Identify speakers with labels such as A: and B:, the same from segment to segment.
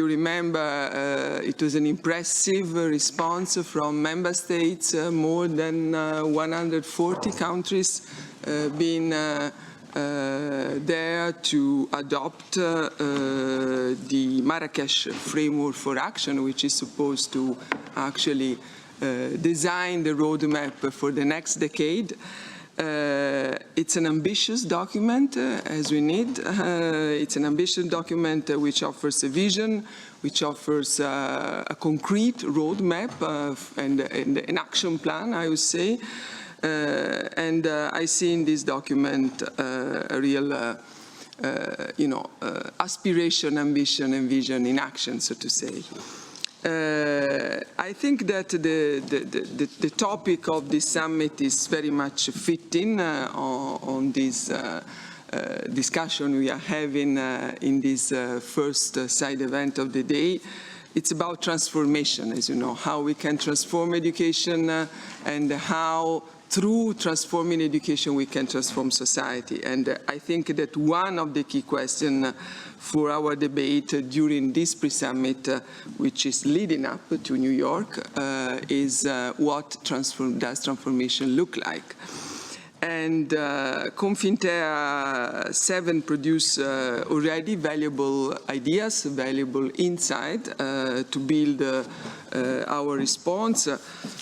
A: remember, it was an impressive response from member states, more than 140 countries being there to adopt the Marrakesh Framework for Action, which is supposed to actually design the roadmap for the next decade. It's an ambitious document, as we need. It's an ambitious document which offers a vision, which offers a concrete roadmap and an action plan, I would say. And I see in this document a real, aspiration, ambition, and vision in action, so to say. I think that the topic of this summit is very much fitting on this discussion we are having in this first side event of the day. It's about transformation, as you know, how we can transform education and how through transforming education we can transform society. And I think that one of the key questions for our debate during this pre-summit, which is leading up to New York, is what does transformation look like? And Confinter 7 produced already valuable ideas, valuable insight to build our response.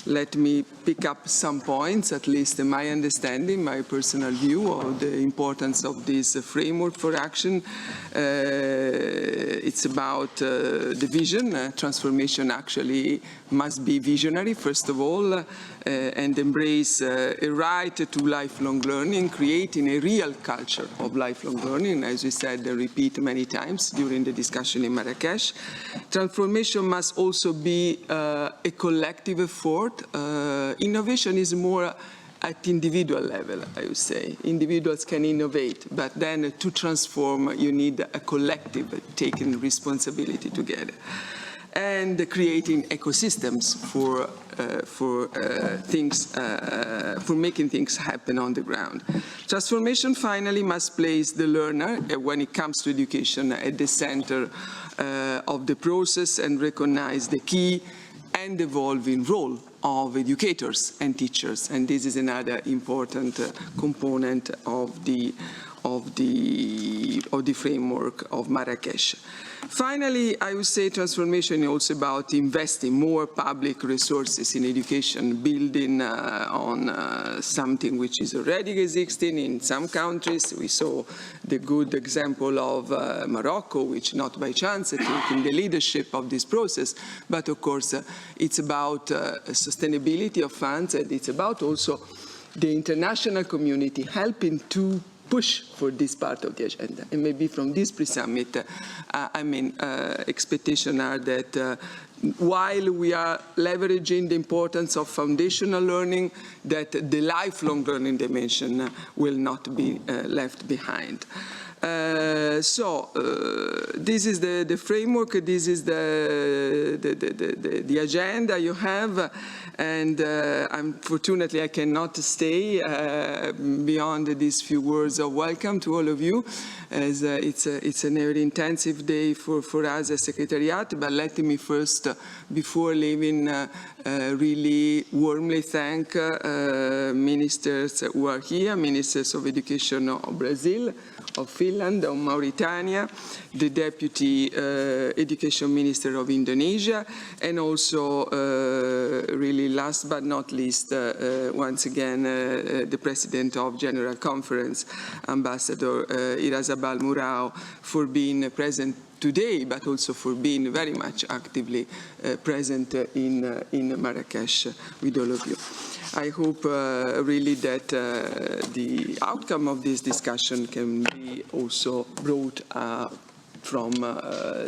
A: Let me pick up some points, at least in my understanding, my personal view of the importance of this framework for action. It's about the vision. Transformation actually must be visionary, first of all, and embrace a right to lifelong learning, creating a real culture of lifelong learning, as we said and repeat many times during the discussion in Marrakesh. Transformation must also be a collective effort. Innovation is more at individual level, I would say. Individuals can innovate, but then to transform, you need a collective taking responsibility together. And creating ecosystems for making things happen on the ground. Transformation finally must place the learner, when it comes to education, at the center of the process and recognize the key and evolving role of educators and teachers. And this is another important component of the framework of Marrakesh. Finally, I would say transformation is also about investing more public resources in education, building on something which is already existing in some countries. We saw the good example of Morocco, which not by chance taking the leadership of this process, but of course it's about sustainability of funds, and it's about also the international community helping to push for this part of the agenda. And maybe from this pre-summit, expectations are that while we are leveraging the importance of foundational learning, that the lifelong learning dimension will not be left behind. This is the framework, this is the agenda you have, and unfortunately I cannot stay beyond these few words of welcome to all of you, as it's a very intensive day for us as Secretariat. But let me first, before leaving, really warmly thank ministers who are here, ministers of education of Brazil, of Finland, of Mauritania, the Deputy Education Minister of Indonesia, and also, really last but not least, once again, the President of General Conference, Ambassador Iras for being present today, but also for being very much actively present in Marrakesh with all of you. I hope really that the outcome of this discussion can be also brought from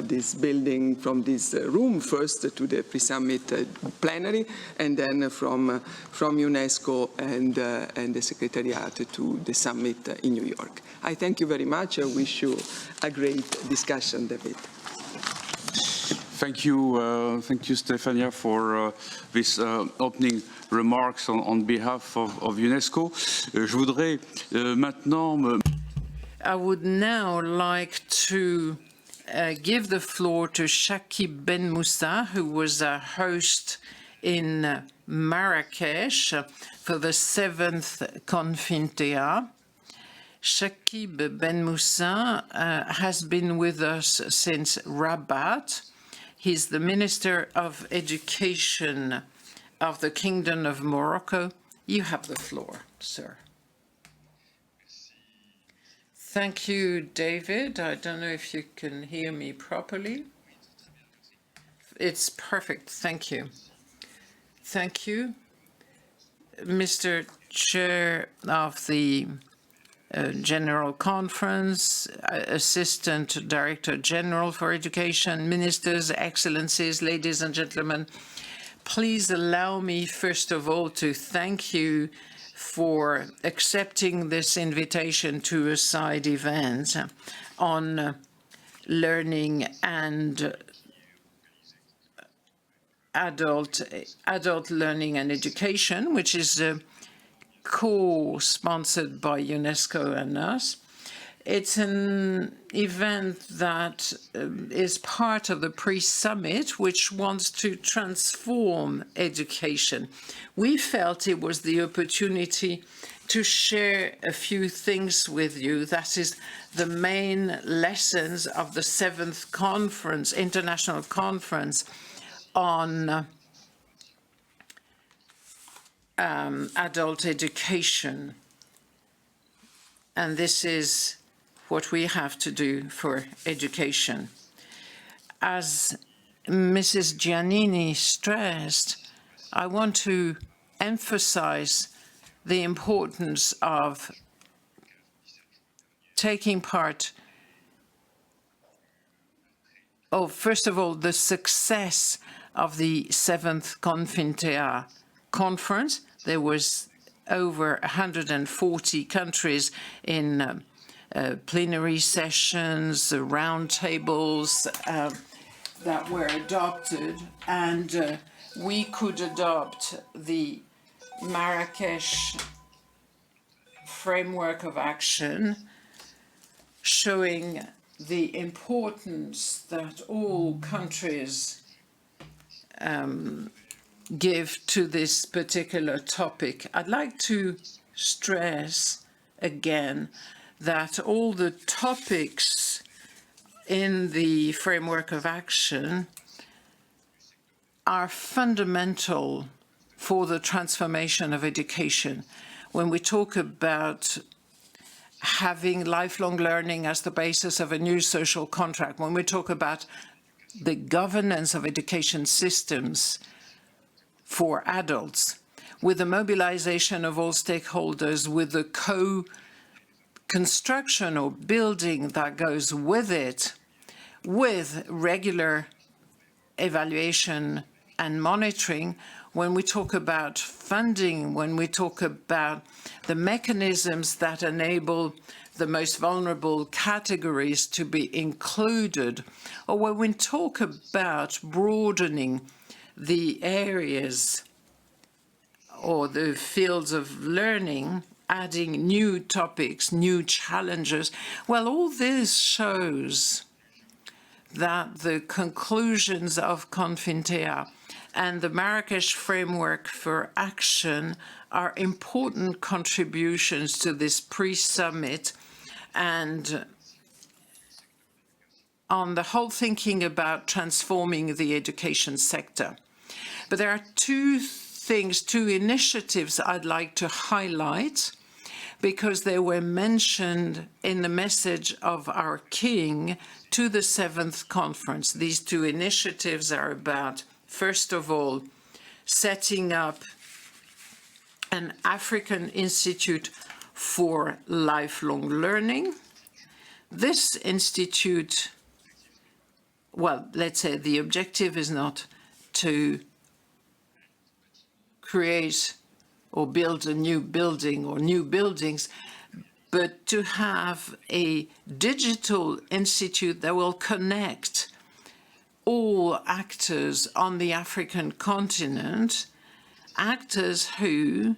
A: this building, from this room first to the pre-summit plenary, and then from UNESCO and the Secretariat to the summit in New York. I thank you very much. I wish you a great discussion, David.
B: Thank you, Stefania, for this opening remarks on behalf of UNESCO. Je voudrais maintenant
C: I would now like to give the floor to Shakib Ben Moussa, who was a host in Marrakesh for the 7th Confintea. Shakib Ben Moussa has been with us since Rabat. He's the Minister of Education of the Kingdom of Morocco. You have the floor, sir. Thank you, David. I don't know if you can hear me properly. It's perfect. Thank you. Thank you, Mr. Chair of the General Conference, Assistant Director General for Education, Ministers, Excellencies, ladies and gentlemen. Please allow me, first of all, to thank you for accepting this invitation to a side event on learning and adult learning and education, which is co-sponsored by Unesco and us. It's an event that is part of the pre-summit, which wants to transform education. We felt it was the opportunity to share a few things with you. That is the main lessons of the 7th conference, International Conference on adult education. And this is what we have to do for education. As Mrs. Giannini stressed, I want to emphasize the importance of taking part first of all, the success of the 7th Confintea conference. There was over 140 countries in plenary sessions, roundtables that were adopted, and we could adopt the Marrakesh framework of action, showing the importance that all countries give to this particular topic. I'd like to stress again that all the topics in the framework of action are fundamental for the transformation of education. When we talk about having lifelong learning as the basis of a new social contract, when we talk about the governance of education systems for adults, with the mobilization of all stakeholders, with the construction or building that goes with it, with regular evaluation and monitoring, when we talk about funding, when we talk about the mechanisms that enable the most vulnerable categories to be included, or when we talk about broadening the areas or the fields of learning, adding new topics, new challenges. Well, all this shows that the conclusions of Confintea and the Marrakesh Framework for Action are important contributions to this pre-summit and on the whole thinking about transforming the education sector. But there are two initiatives I'd like to highlight because they were mentioned in the message of our King to the 7th conference. These two initiatives are about, first of all, setting up an African Institute for Lifelong Learning. This institute, well, let's say the objective is not to create or build a new building or new buildings, but to have a digital institute that will connect all actors on the African continent, actors who,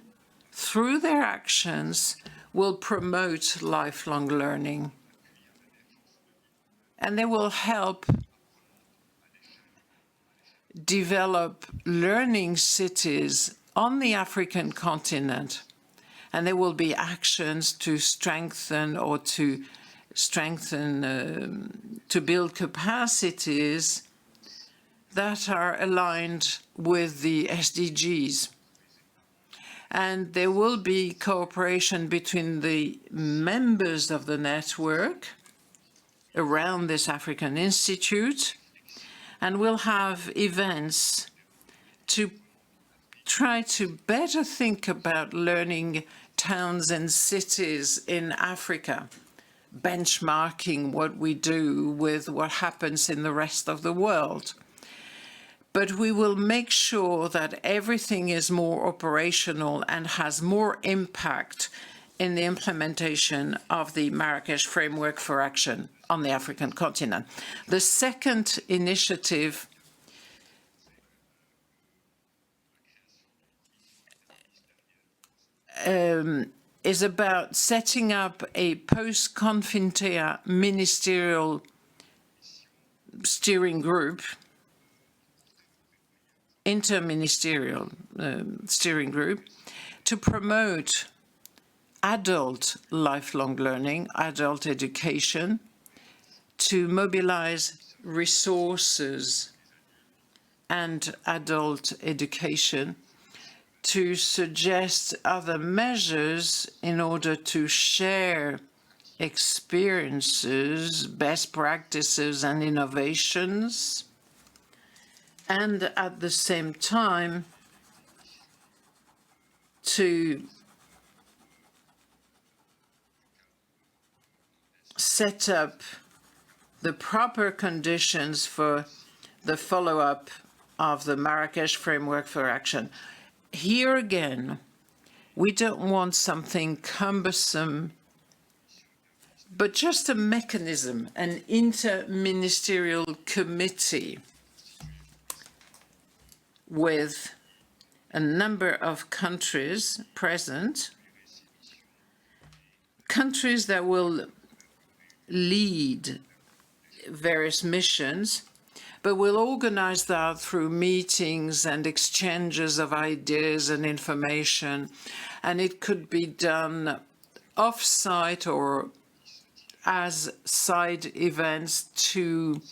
C: through their actions, will promote lifelong learning. and they will help develop learning cities on the African continent. And there will be actions to strengthen or to build capacities that are aligned with the SDGs. And there will be cooperation between the members of the network around this African Institute, and we'll have events to try to better think about learning towns and cities in Africa, benchmarking what we do with what happens in the rest of the world. But we will make sure that everything is more operational and has more impact in the implementation of the Marrakesh Framework for Action on the African continent. The second initiative is about setting up a post-Confintea ministerial steering group, interministerial steering group, to promote adult lifelong learning, adult education, to mobilize resources and adult education, to suggest other measures in order to share experiences, best practices, and innovations, and at the same time to set up the proper conditions for the follow-up of the Marrakesh Framework for Action. Here again, we don't want something cumbersome, but just a mechanism, an interministerial committee with a number of countries present, countries that will lead various missions, but we'll organize that through meetings and exchanges of ideas and information. And it could be done off-site or as side events to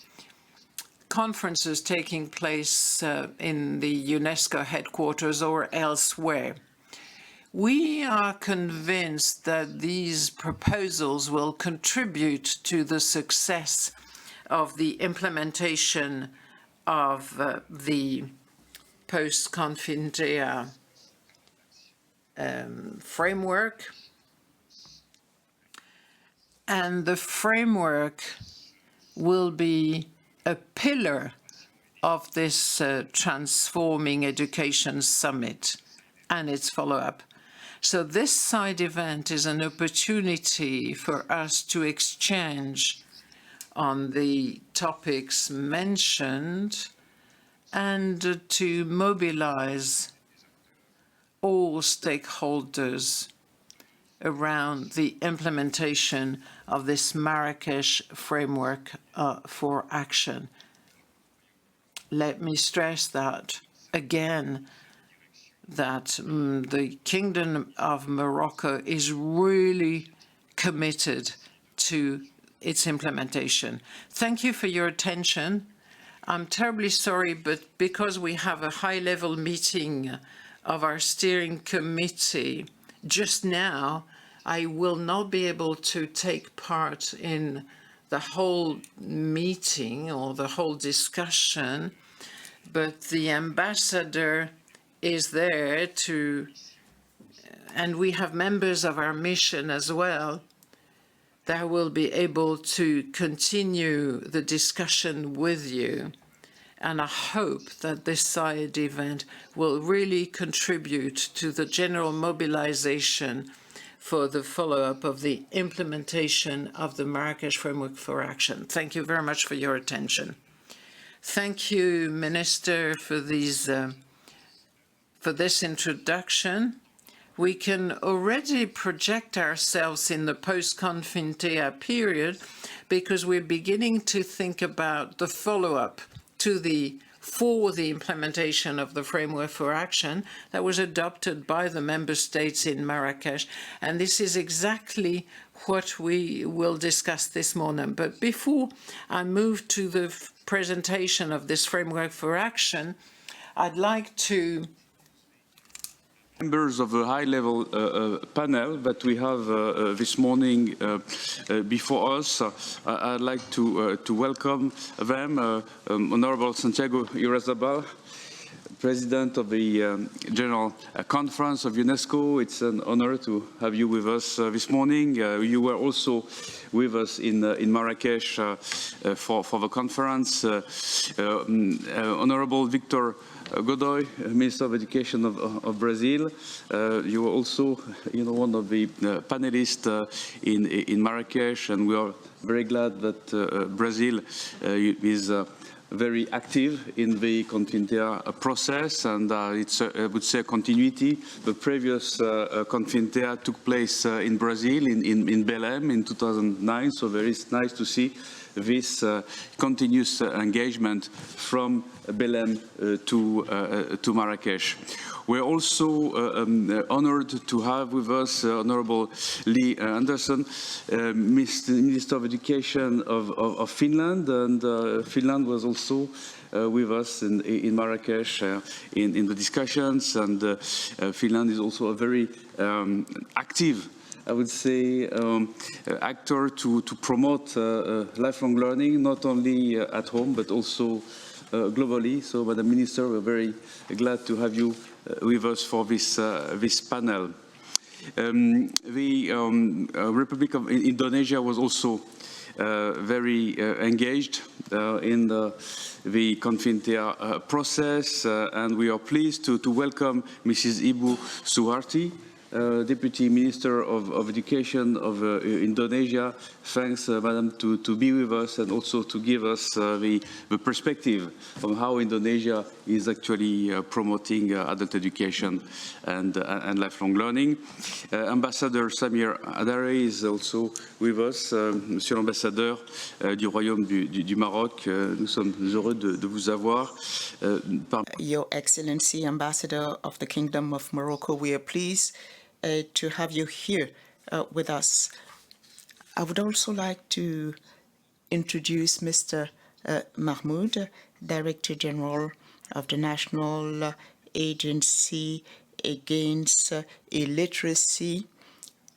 C: conferences taking place in the Unesco headquarters or elsewhere. We are convinced that these proposals will contribute to the success of the implementation of the post-Confintea framework. And the framework will be a pillar of this Transforming Education Summit and its follow-up. So this side event is an opportunity for us to exchange on the topics mentioned and to mobilize all stakeholders around the implementation of this Marrakesh Framework for Action. Let me stress that again, that the Kingdom of Morocco is really committed to its implementation. Thank you for your attention. I'm terribly sorry, but because we have a high-level meeting of our steering committee just now, I will not be able to take part in the whole meeting or the whole discussion, but the ambassador is there to, and we have members of our mission as well, that will be able to continue the discussion with you. And I hope that this side event will really contribute to the general mobilization for the follow-up of the implementation of the Marrakesh Framework for Action. Thank you very much for your attention. Thank you, Minister, for this introduction. we can already project ourselves in the post-Confintea period because we're beginning to think about the follow-up for the implementation of the framework for action that was adopted by the member states in Marrakesh. And this is exactly what we will discuss this morning. But before I move to the presentation of this framework for action, I'd like to
B: members of a high-level panel that we have this morning before us. I'd like to welcome them, Honorable Santiago Iras, President of the General Conference of UNESCO. It's an honor to have you with us this morning. You were also with us in Marrakesh for the conference. Honorable Victor Godoy, Minister of Education of Brazil. You were also, one of the panelists in Marrakesh, and we are very glad that Brazil is very active in the Confintea process, and it's, I would say, a continuity. The previous Confintea took place in Brazil, in Belém, in 2009, so very nice to see this continuous engagement from Belém to Marrakesh. We're also honored to have with us Honorable Lee Anderson, Minister of Education of Finland, and Finland was also with us in Marrakesh in the discussions, and Finland is also a very active, I would say, actor to promote lifelong learning, not only at home, but also globally. So, Madam Minister, we're very glad to have you with us for this panel. The Republic of Indonesia was also very engaged in the Confintea process, and we are pleased to welcome Mrs. Ibu Suharti, Deputy Minister of Education of Indonesia. Thanks, Madam, to be with us and also to give us the perspective on how Indonesia is actually promoting adult education and lifelong learning. Ambassador Samir Adare is also with us. Monsieur l'ambassadeur du Royaume du Maroc, nous sommes heureux de vous avoir.
D: Your Excellency, Ambassador of the Kingdom of Morocco, we are pleased to have you here with us. I would also like to introduce Mr. Mahmoud, Director General of the National Agency Against Illiteracy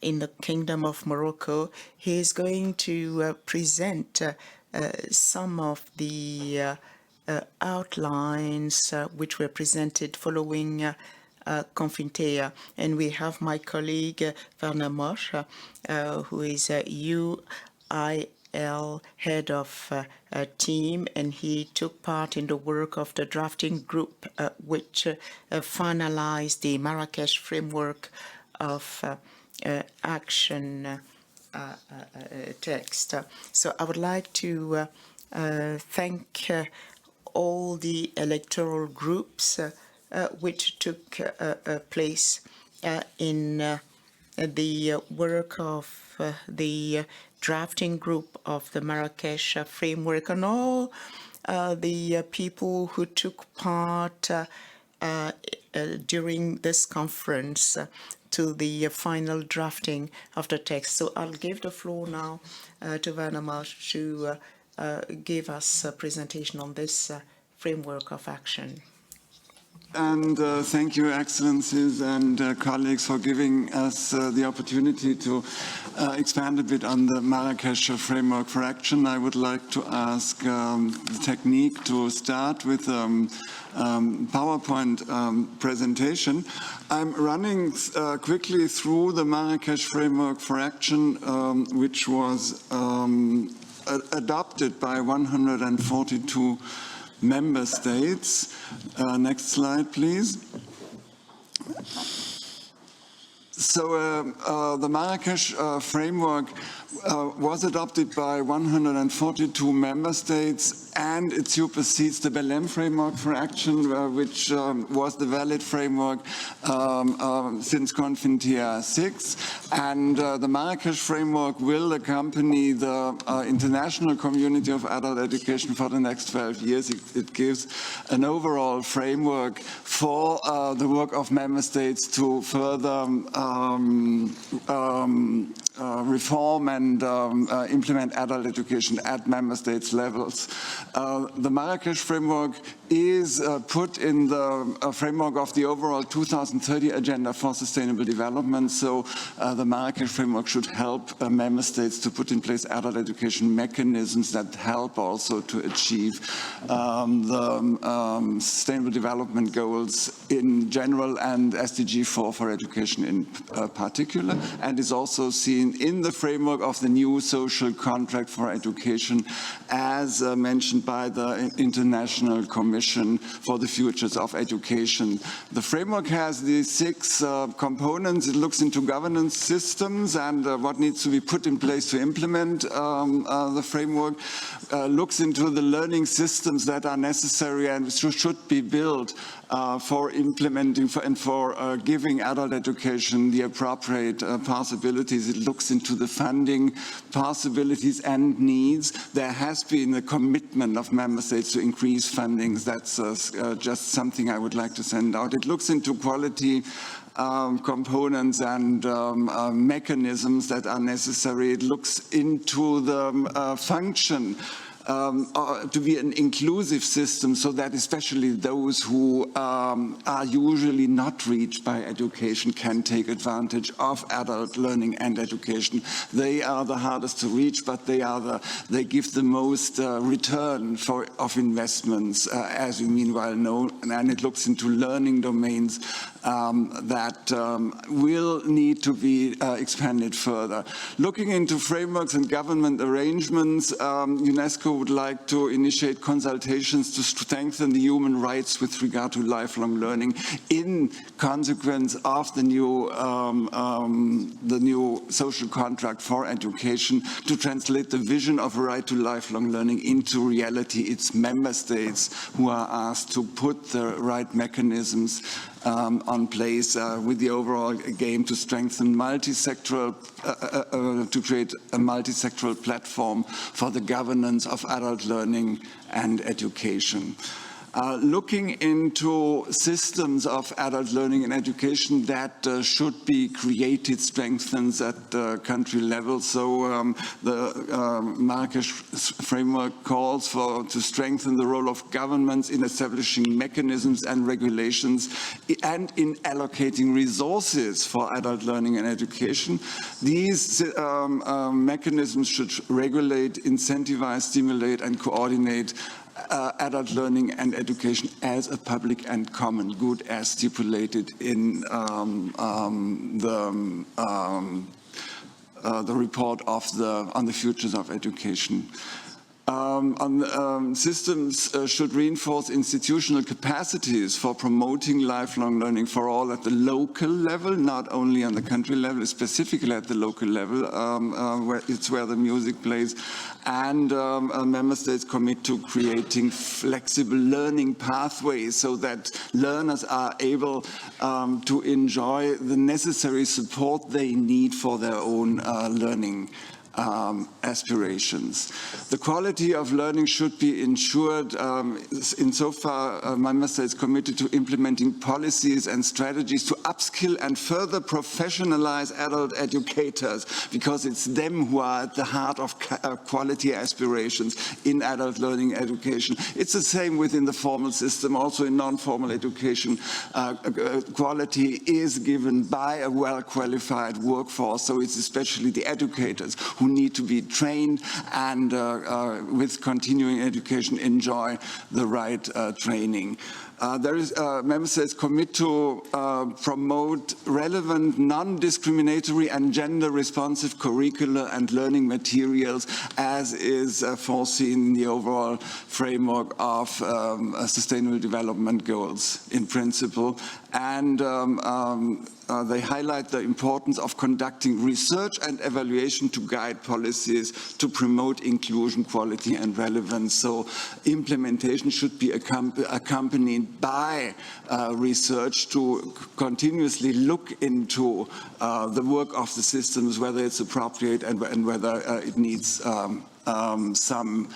D: in the Kingdom of Morocco. He is going to present some of the outlines which were presented following Confintea, and we have my colleague Werner Mosch, who is UIL head of a team, and he took part in the work of the drafting group which finalized the Marrakesh framework of action text. So I would like to thank all the electoral groups which took place in the work of the drafting group of the Marrakesh framework, and all the people who took part during this conference to the final drafting of the text. So I'll give the floor now to Werner Mosch to give us a presentation on this framework of action.
E: And thank you, Excellencies and colleagues, for giving us the opportunity to expand a bit on the Marrakesh framework for action. I would like to ask the technique to start with PowerPoint presentation. I'm running quickly through the Marrakesh framework for action, which was adopted by 142 member states. Next slide, please. So the Marrakesh framework was adopted by 142 member states, and it supersedes the Belém Framework for Action, which was the valid framework since Confintia 6. And the Marrakesh Framework will accompany the international community of adult education for the next 12 years. It gives an overall framework for the work of member states to further reform and implement adult education at member states levels. The Marrakesh Framework is put in the framework of the overall 2030 Agenda for Sustainable Development, so the Marrakesh Framework should help member states to put in place adult education mechanisms that help also to achieve the Sustainable Development Goals in general and SDG 4 for education in particular, and is also seen in the framework of the new social contract for education as mentioned by the International Commission for the Futures of Education. The framework has these 6 components. It looks into governance systems and what needs to be put in place to implement the framework, looks into the learning systems that are necessary and should be built for implementing and for giving adult education the appropriate possibilities. It looks into the funding possibilities and needs. There has been a commitment of member states to increase fundings. That's just something I would like to send out. It looks into quality components and mechanisms that are necessary. It looks into the function to be an inclusive system so that especially those who are usually not reached by education can take advantage of adult learning and education. They are the hardest to reach, but they give the most return of investments, as we meanwhile know, and it looks into learning domains that will need to be expanded further. Looking into frameworks and government arrangements, UNESCO would like to initiate consultations to strengthen the human rights with regard to lifelong learning in consequence of the new social contract for education to translate the vision of a right to lifelong learning into reality. It's member states who are asked to put the right mechanisms on place with the overall game to strengthen multi-sectoral, to create a multi-sectoral platform for the governance of adult learning and education. Looking into systems of adult learning and education that should be created, strengthened at the country level. So the Marrakesh framework calls to strengthen the role of governments in establishing mechanisms and regulations and in allocating resources for adult learning and education. These mechanisms should regulate, incentivize, stimulate and coordinate adult learning and education as a public and common good as stipulated in the report on the futures of education. Systems should reinforce institutional capacities for promoting lifelong learning for all at the local level, not only on the country level, specifically at the local level, where the music plays. And member states commit to creating flexible learning pathways so that learners are able to enjoy the necessary support they need for their own learning aspirations. The quality of learning should be ensured insofar member states committed to implementing policies and strategies to upskill and further professionalize adult educators, because it's them who are at the heart of quality aspirations in adult learning education. It's the same within the formal system, also in non-formal education. Quality is given by a well-qualified workforce, so it's especially the educators who need to be trained and with continuing education enjoy the right training. Member states commit to promote relevant, non-discriminatory and gender-responsive curricula and learning materials, as is foreseen in the overall framework of Sustainable Development Goals in principle. And they highlight the importance of conducting research and evaluation to guide policies to promote inclusion, quality and relevance. So implementation should be accompanied by research to continuously look into the work of the systems, whether it's appropriate and whether it needs some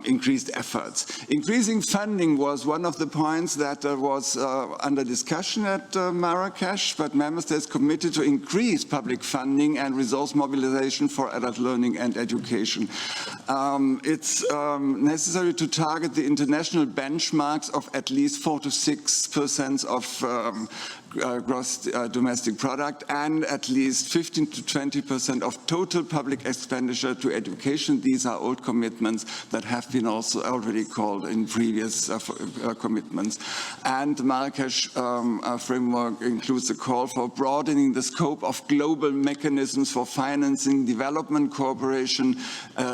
E: increased efforts. Increasing funding was one of the points that was under discussion at Marrakesh, but member states committed to increase public funding and resource mobilization for adult learning and education. It's necessary to target the international benchmarks of at least 4 to 6% of gross domestic product and at least 15 to 20% of total public expenditure to education. These are old commitments that have been also already called in previous commitments. And the Marrakesh framework includes a call for broadening the scope of global mechanisms for financing development cooperation,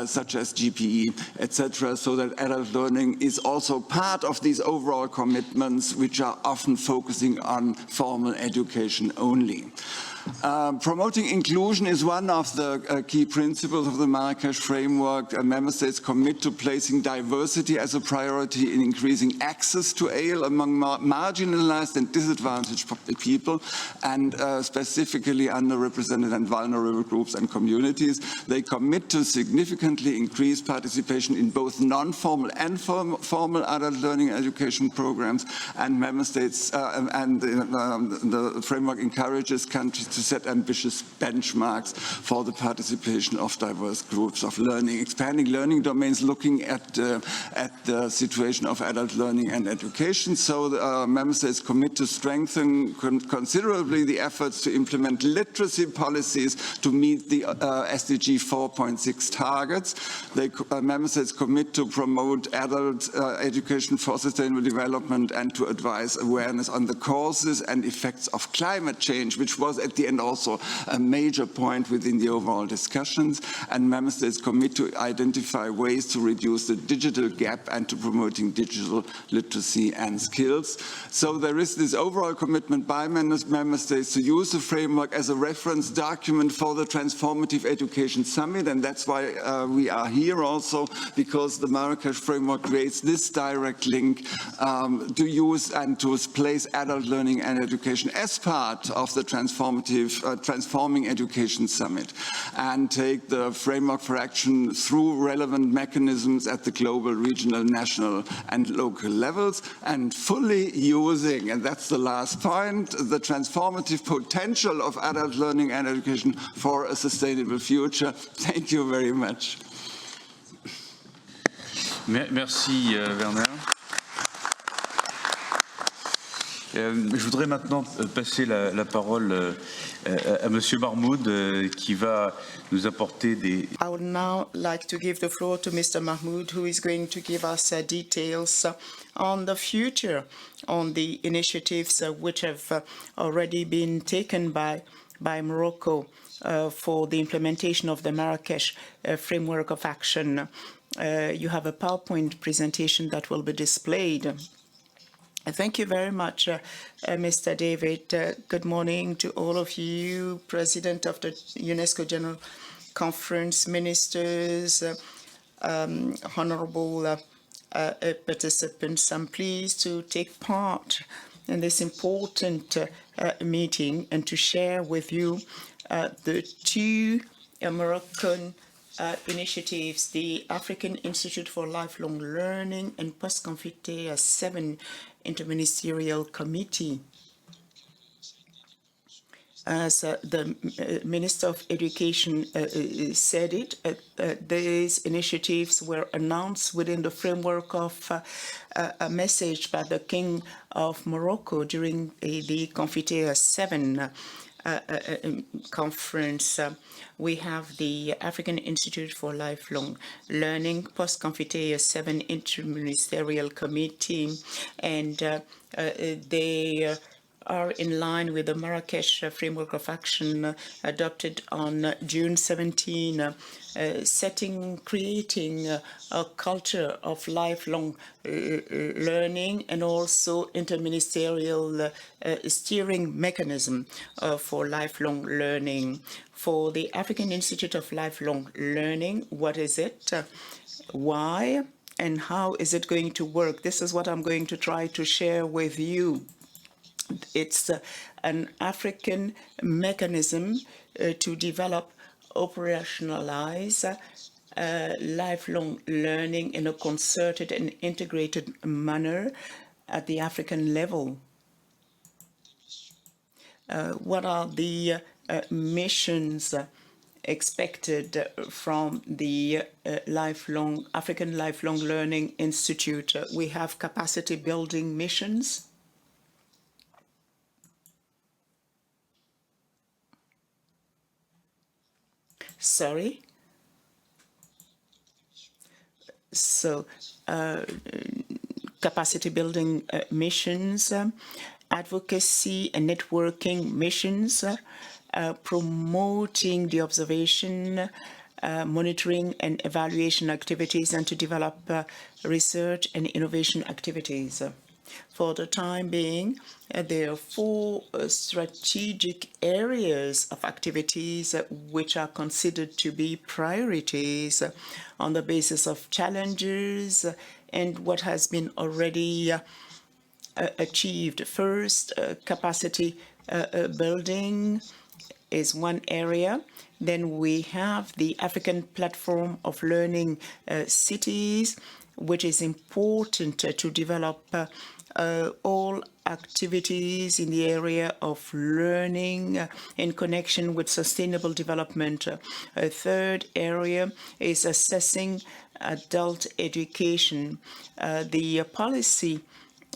E: such as GPE, etc., so that adult learning is also part of these overall commitments, which are often focusing on formal education only. Promoting inclusion is one of the key principles of the Marrakesh framework. Member states commit to placing diversity as a priority in increasing access to AIL among marginalized and disadvantaged people, and specifically underrepresented and vulnerable groups and communities. They commit to significantly increase participation in both non-formal and formal adult learning education programs, and member states the framework encourages countries to set ambitious benchmarks for the participation of diverse groups of learning, expanding learning domains, looking at the situation of adult learning and education. So the member states commit to strengthen considerably the efforts to implement literacy policies to meet the SDG 4.6 targets. Member states commit to promote adult education for sustainable development and to advise awareness on the causes and effects of climate change, which was at the end also a major point within the overall discussions. And member states commit to identify ways to reduce the digital gap and to promoting digital literacy and skills. So there is this overall commitment by member states to use the framework as a reference document for the Transformative Education Summit, and that's why we are here also, because the Marrakesh framework creates this direct link to use and to place adult learning and education as part of the Transforming Education Summit, and take the framework for action through relevant mechanisms at the global, regional, national and local levels, and fully using, and that's the last point, the transformative potential of adult learning and education for a sustainable future. Thank you very much.
B: Merci Werner. Je voudrais maintenant passer la parole à Monsieur Mahmoud qui va nous apporter des...
D: I would now like to give the floor to Mr. Mahmoud, who is going to give us details on the future, on the initiatives which have already been taken by Morocco for the implementation of the Marrakesh framework of action. You have a PowerPoint presentation that will be displayed. Thank you very much, Mr. David. Good morning to all of you, President of the UNESCO General Conference, ministers, honorable participants. I'm pleased to take part in this important meeting and to share with you the two Moroccan initiatives, the African Institute for Lifelong Learning and Post-Confite 7 Interministerial Committee. As the Minister of Education said it, these initiatives were announced within the framework of a message by the King of Morocco during the Confite 7. conference. We have the African Institute for Lifelong Learning, Post-Confiteia 7 Interministerial Committee, and they are in line with the Marrakesh Framework of Action adopted on June 17, creating a culture of lifelong learning and also interministerial steering mechanism for lifelong learning. For the African Institute of Lifelong Learning, what is it? Why? And how is it going to work? This is what I'm going to try to share with you. It's an African mechanism to develop, operationalize lifelong learning in a concerted and integrated manner at the African level. What are the missions expected from the African Lifelong Learning Institute? We have capacity building missions. Sorry. So, capacity building missions, advocacy and networking missions, promoting the observation, monitoring and evaluation activities, and to develop research and innovation activities. For the time being, there are 4 strategic areas of activities which are considered to be priorities on the basis of challenges and what has been already achieved. First, capacity building is one area. Then we have the African Platform of Learning Cities, which is important to develop all activities in the area of learning in connection with sustainable development. A third area is assessing adult education. The policy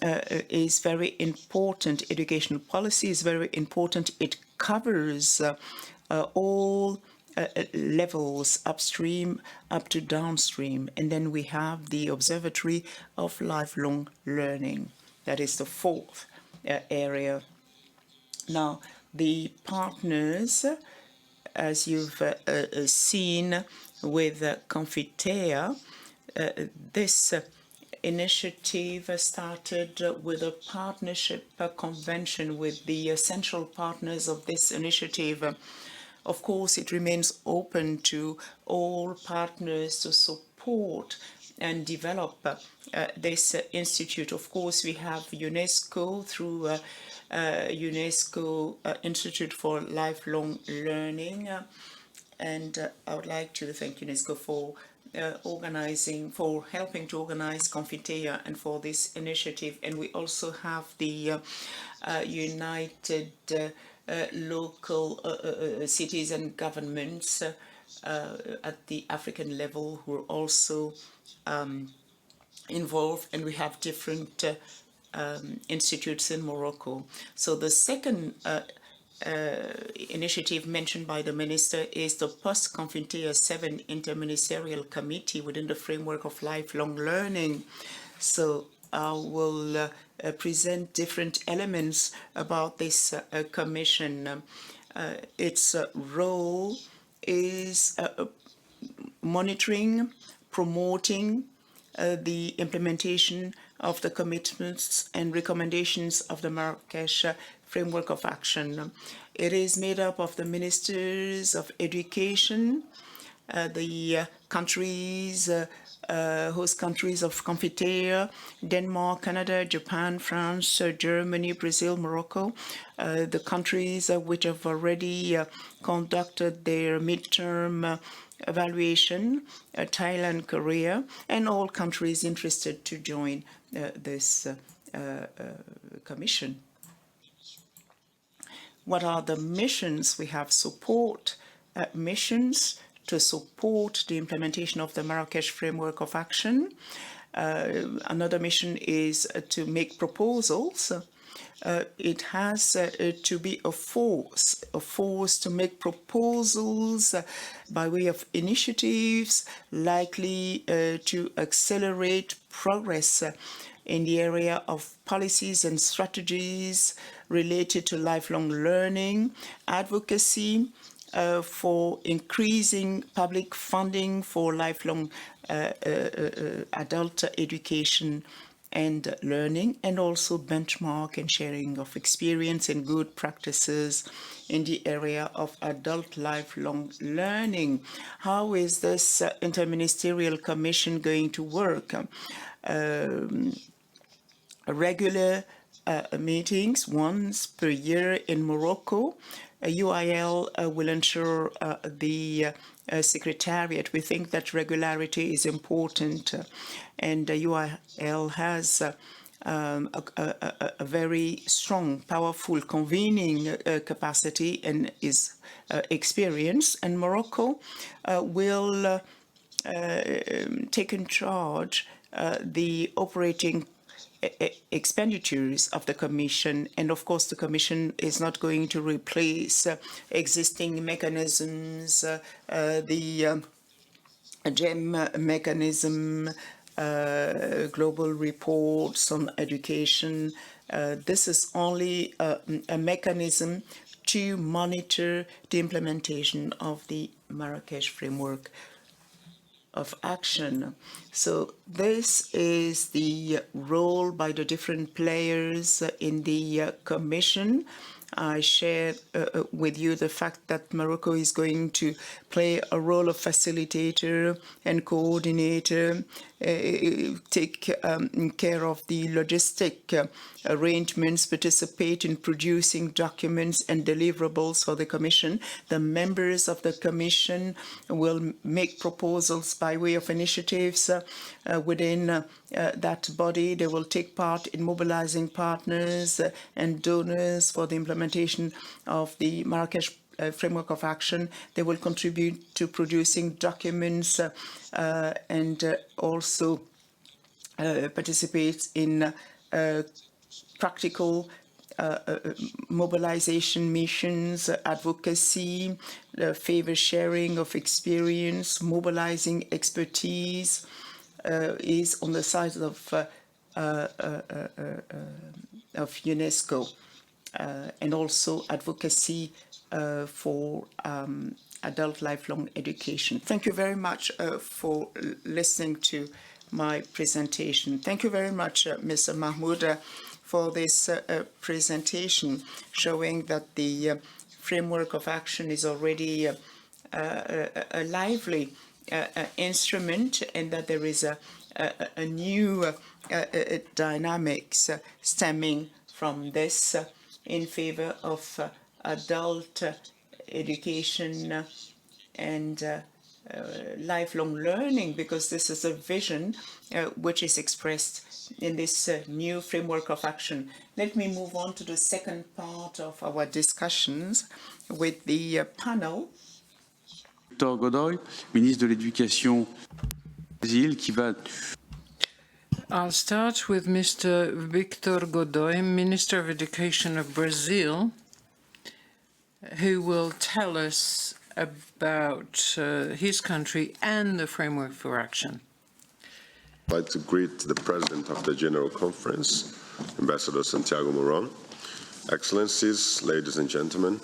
D: is very important. Educational policy is very important. It covers all levels, upstream up to downstream. And then we have the Observatory of Lifelong Learning. That is the 4th area. Now, the partners, as you've seen with Confiteia, this initiative started with a partnership convention with the essential partners of this initiative. Of course, it remains open to all partners to support and develop this institute. Of course, we have Unesco through Unesco Institute for Lifelong Learning. And I would like to thank Unesco for helping to organize Confiteia and for this initiative. And we also have the United Local Cities and Governments at the African level who are also involved, and we have different institutes in Morocco. So the second initiative mentioned by the minister is the Post-Confiteia 7 Interministerial Committee within the framework of lifelong learning. So I will present different elements about this commission. Its role is monitoring, promoting the implementation of the commitments and recommendations of the Marrakesh Framework of Action. It is made up of the ministers of education, the countries, host countries of Confiteia, Denmark, Canada, Japan, France, Germany, Brazil, Morocco, the countries which have already conducted their midterm evaluation, Thailand, Korea, and all countries interested to join this commission. What are the missions? We have support missions to support the implementation of the Marrakesh Framework of Action. Another mission is to make proposals It has to be a force to make proposals by way of initiatives likely to accelerate progress in the area of policies and strategies related to lifelong learning, advocacy for increasing public funding for lifelong adult education and learning, and also benchmark and sharing of experience and good practices in the area of adult lifelong learning. How is this interministerial commission going to work? Regular meetings once per year in Morocco. UIL will ensure the secretariat. We think that regularity is important, and UIL has a very strong, powerful convening capacity and is experienced. And Morocco will take in charge the operating expenditures of the Commission, and of course the Commission is not going to replace existing mechanisms, the GEM mechanism, global reports on education. This is only a mechanism to monitor the implementation of the Marrakesh Framework of Action. So this is the role by the different players in the Commission. I share with you the fact that Morocco is going to play a role of facilitator and coordinator, take care of the logistic arrangements, participate in producing documents and deliverables for the Commission. The members of the Commission will make proposals by way of initiatives within that body. They will take part in mobilizing partners and donors for the implementation of the Marrakesh Framework of Action. They will contribute to producing documents and also participate in practical mobilization missions, advocacy, favor sharing of experience, mobilizing expertise, is on the side of Unesco, and also advocacy for adult lifelong education. Thank you very much for listening to my presentation. Thank you very much, Mr. Mahmoud, for this presentation, showing that the framework of action is already a lively instrument, and that there is a new dynamics stemming from this in favor of adult education and lifelong learning, because this is a vision which is expressed in this new framework of action. Let me move on to the second part of our discussions with the panel.
B: Victor Godoy, ministre de l'Éducation du Brésil, qui va...
C: I'll start with Mr. Victor Godoy, Minister of Education of Brazil, who will tell us about his country and the framework for action.
F: I'd like to greet the President of the General Conference, Ambassador Santiago Moron. Excellencies, ladies and gentlemen,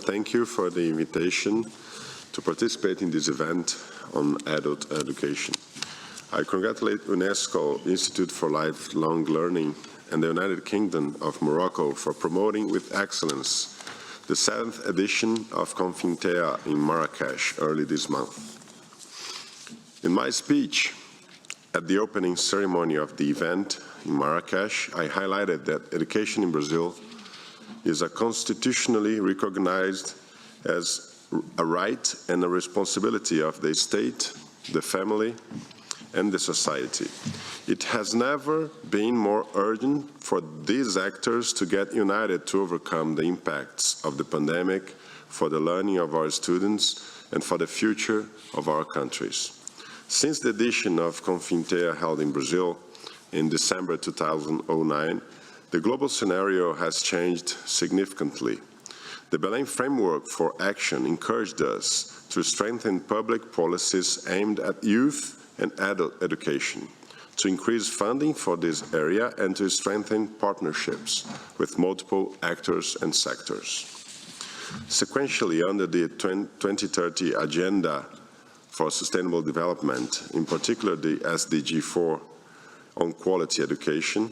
F: thank you for the invitation to participate in this event on adult education. I congratulate Unesco Institute for Lifelong Learning and the United Kingdom of Morocco for promoting with excellence the 7th edition of Confintea in Marrakesh early this month. In my speech at the opening ceremony of the event in Marrakesh, I highlighted that education in Brazil is a constitutionally recognized as a right and a responsibility of the state, the family, and the society. It has never been more urgent for these actors to get united to overcome the impacts of the pandemic for the learning of our students and for the future of our countries. Since the edition of Confintea held in Brazil in December 2009, the global scenario has changed significantly. The Belém Framework for Action encouraged us to strengthen public policies aimed at youth and adult education, to increase funding for this area and to strengthen partnerships with multiple actors and sectors. Sequentially, under the 2030 Agenda for Sustainable Development, in particular the SDG 4 on quality education,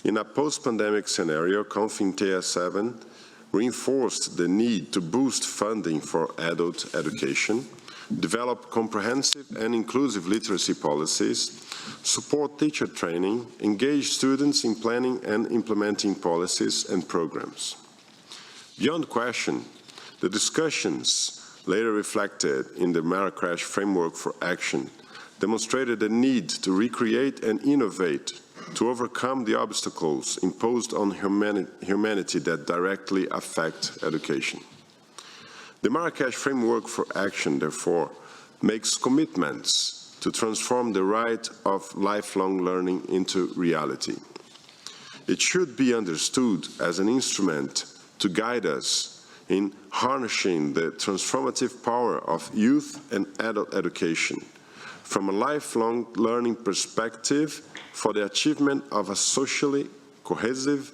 F: in a post-pandemic scenario, Confintea 7 reinforced the need to boost funding for adult education, develop comprehensive and inclusive literacy policies, support teacher training, engage students in planning and implementing policies and programs. Beyond question, the discussions later reflected in the Marrakesh Framework for Action demonstrated the need to recreate and innovate to overcome the obstacles imposed on humanity that directly affect education. The Marrakesh Framework for Action, therefore, makes commitments to transform the right of lifelong learning into reality. It should be understood as an instrument to guide us in harnessing the transformative power of youth and adult education from a lifelong learning perspective for the achievement of a socially cohesive,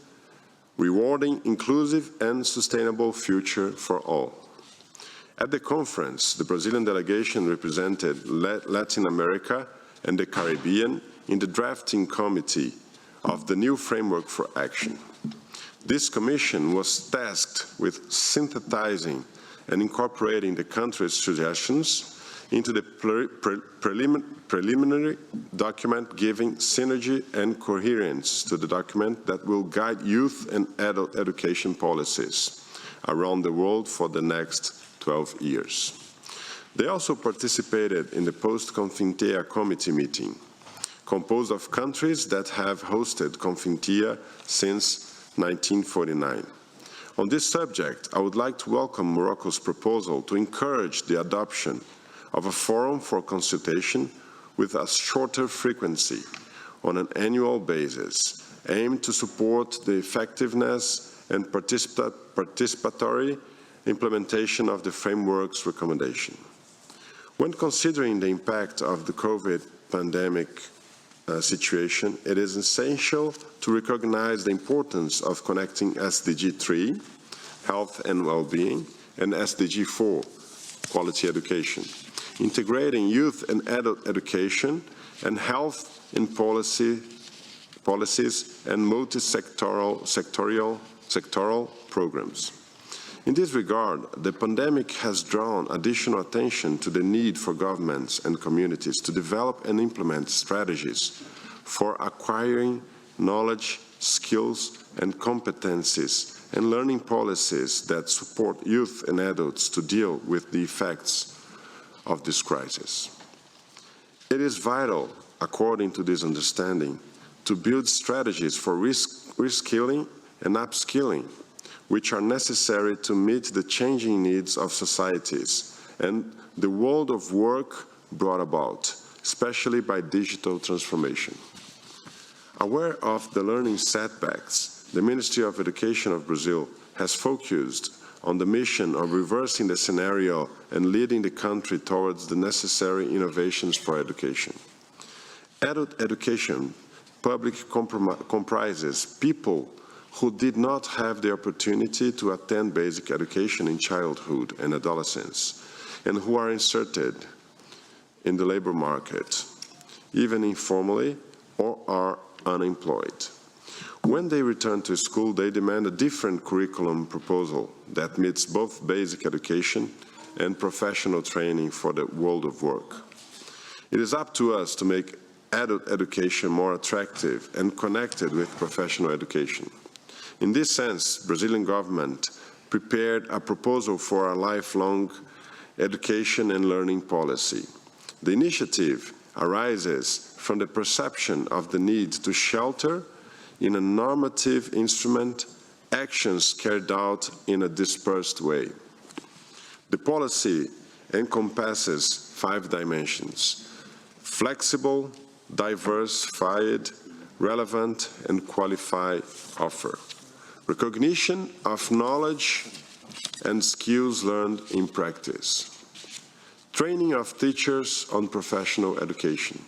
F: rewarding, inclusive, and sustainable future for all. At the conference, the Brazilian delegation represented Latin America and the Caribbean in the drafting committee of the new Framework for Action. This commission was tasked with synthesizing and incorporating the country's suggestions into the preliminary document, giving synergy and coherence to the document that will guide youth and adult education policies around the world for the next 12 years. They also participated in the post-Confintea committee meeting, composed of countries that have hosted Confintea since 1949. On this subject, I would like to welcome Morocco's proposal to encourage the adoption of a forum for consultation with a shorter frequency on an annual basis, aimed to support the effectiveness and participatory implementation of the framework's recommendation. When considering the impact of the COVID pandemic situation, it is essential to recognize the importance of connecting SDG 3, health and well-being, and SDG 4, quality education, integrating youth and adult education and health in policies and sectoral programs. In this regard, the pandemic has drawn additional attention to the need for governments and communities to develop and implement strategies for acquiring knowledge, skills, and competencies, and learning policies that support youth and adults to deal with the effects of this crisis. It is vital, according to this understanding, to build strategies for reskilling and upskilling, which are necessary to meet the changing needs of societies and the world of work brought about, especially by digital transformation. Aware of the learning setbacks, the Ministry of Education of Brazil has focused on the mission of reversing the scenario and leading the country towards the necessary innovations for education. Adult education comprises people who did not have the opportunity to attend basic education in childhood and adolescence, and who are inserted in the labor market, even informally, or are unemployed. When they return to school, they demand a different curriculum proposal that meets both basic education and professional training for the world of work. It is up to us to make adult education more attractive and connected with professional education. In this sense, Brazilian government prepared a proposal for a lifelong education and learning policy. The initiative arises from the perception of the need to shelter in a normative instrument actions carried out in a dispersed way. The policy encompasses 5 dimensions: flexible, diversified, relevant and qualified offer. Recognition of knowledge and skills learned in practice. Training of teachers on professional education.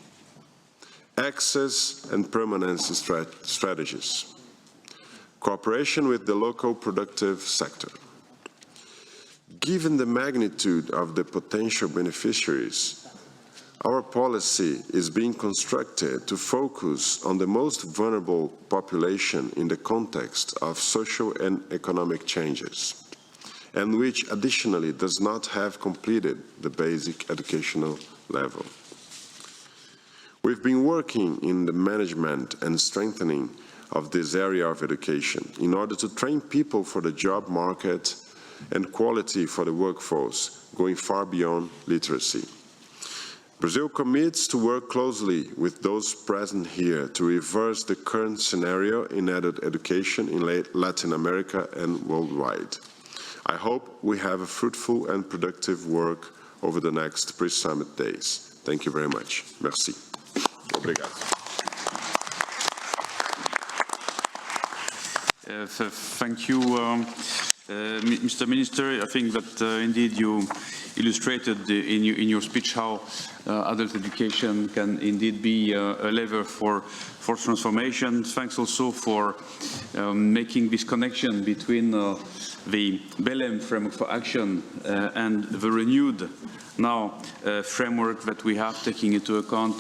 F: Access and permanence strategies. Cooperation with the local productive sector. Given the magnitude of the potential beneficiaries, our policy is being constructed to focus on the most vulnerable population in the context of social and economic changes, and which additionally does not have completed the basic educational level. We've been working in the management and strengthening of this area of education in order to train people for the job market and quality for the workforce, going far beyond literacy. Brazil commits to work closely with those present here to reverse the current scenario in adult education in Latin America and worldwide. I hope we have a fruitful and productive work over the next pre-summit days. Thank you very much. Merci. Obrigado.
B: Thank you, Mr. Minister. I think that indeed you illustrated in your speech how adult education can indeed be a lever for transformation. Thanks also for making this connection between the Belém framework for action and the renewed now framework that we have, taking into account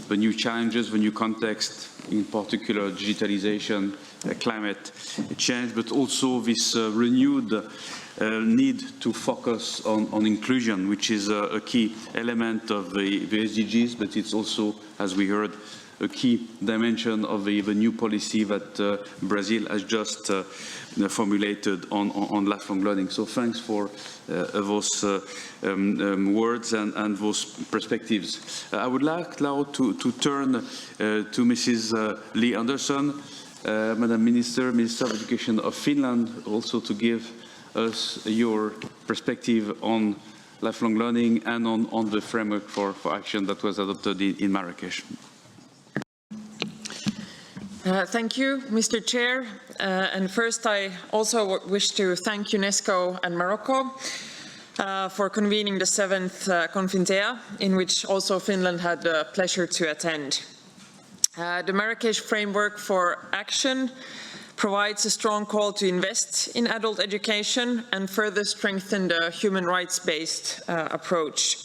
B: the new challenges, the new context, in particular digitalization, climate change, but also this renewed need to focus on inclusion, which is a key element of the SDGs, but it's also, as we heard, a key dimension of the new policy that Brazil has just formulated on lifelong learning. So thanks for those words and those perspectives. I would like now to turn to Mrs. Lee Andersson, Madam Minister, Minister of Education of Finland, also to give us your perspective on lifelong learning and on the framework for action that was adopted in Marrakesh.
G: Thank you, Mr. Chair. And first, I also wish to thank Unesco and Morocco for convening the 7th Confintea, in which also Finland had the pleasure to attend. The Marrakesh Framework for Action provides a strong call to invest in adult education and further strengthen the human rights-based approach.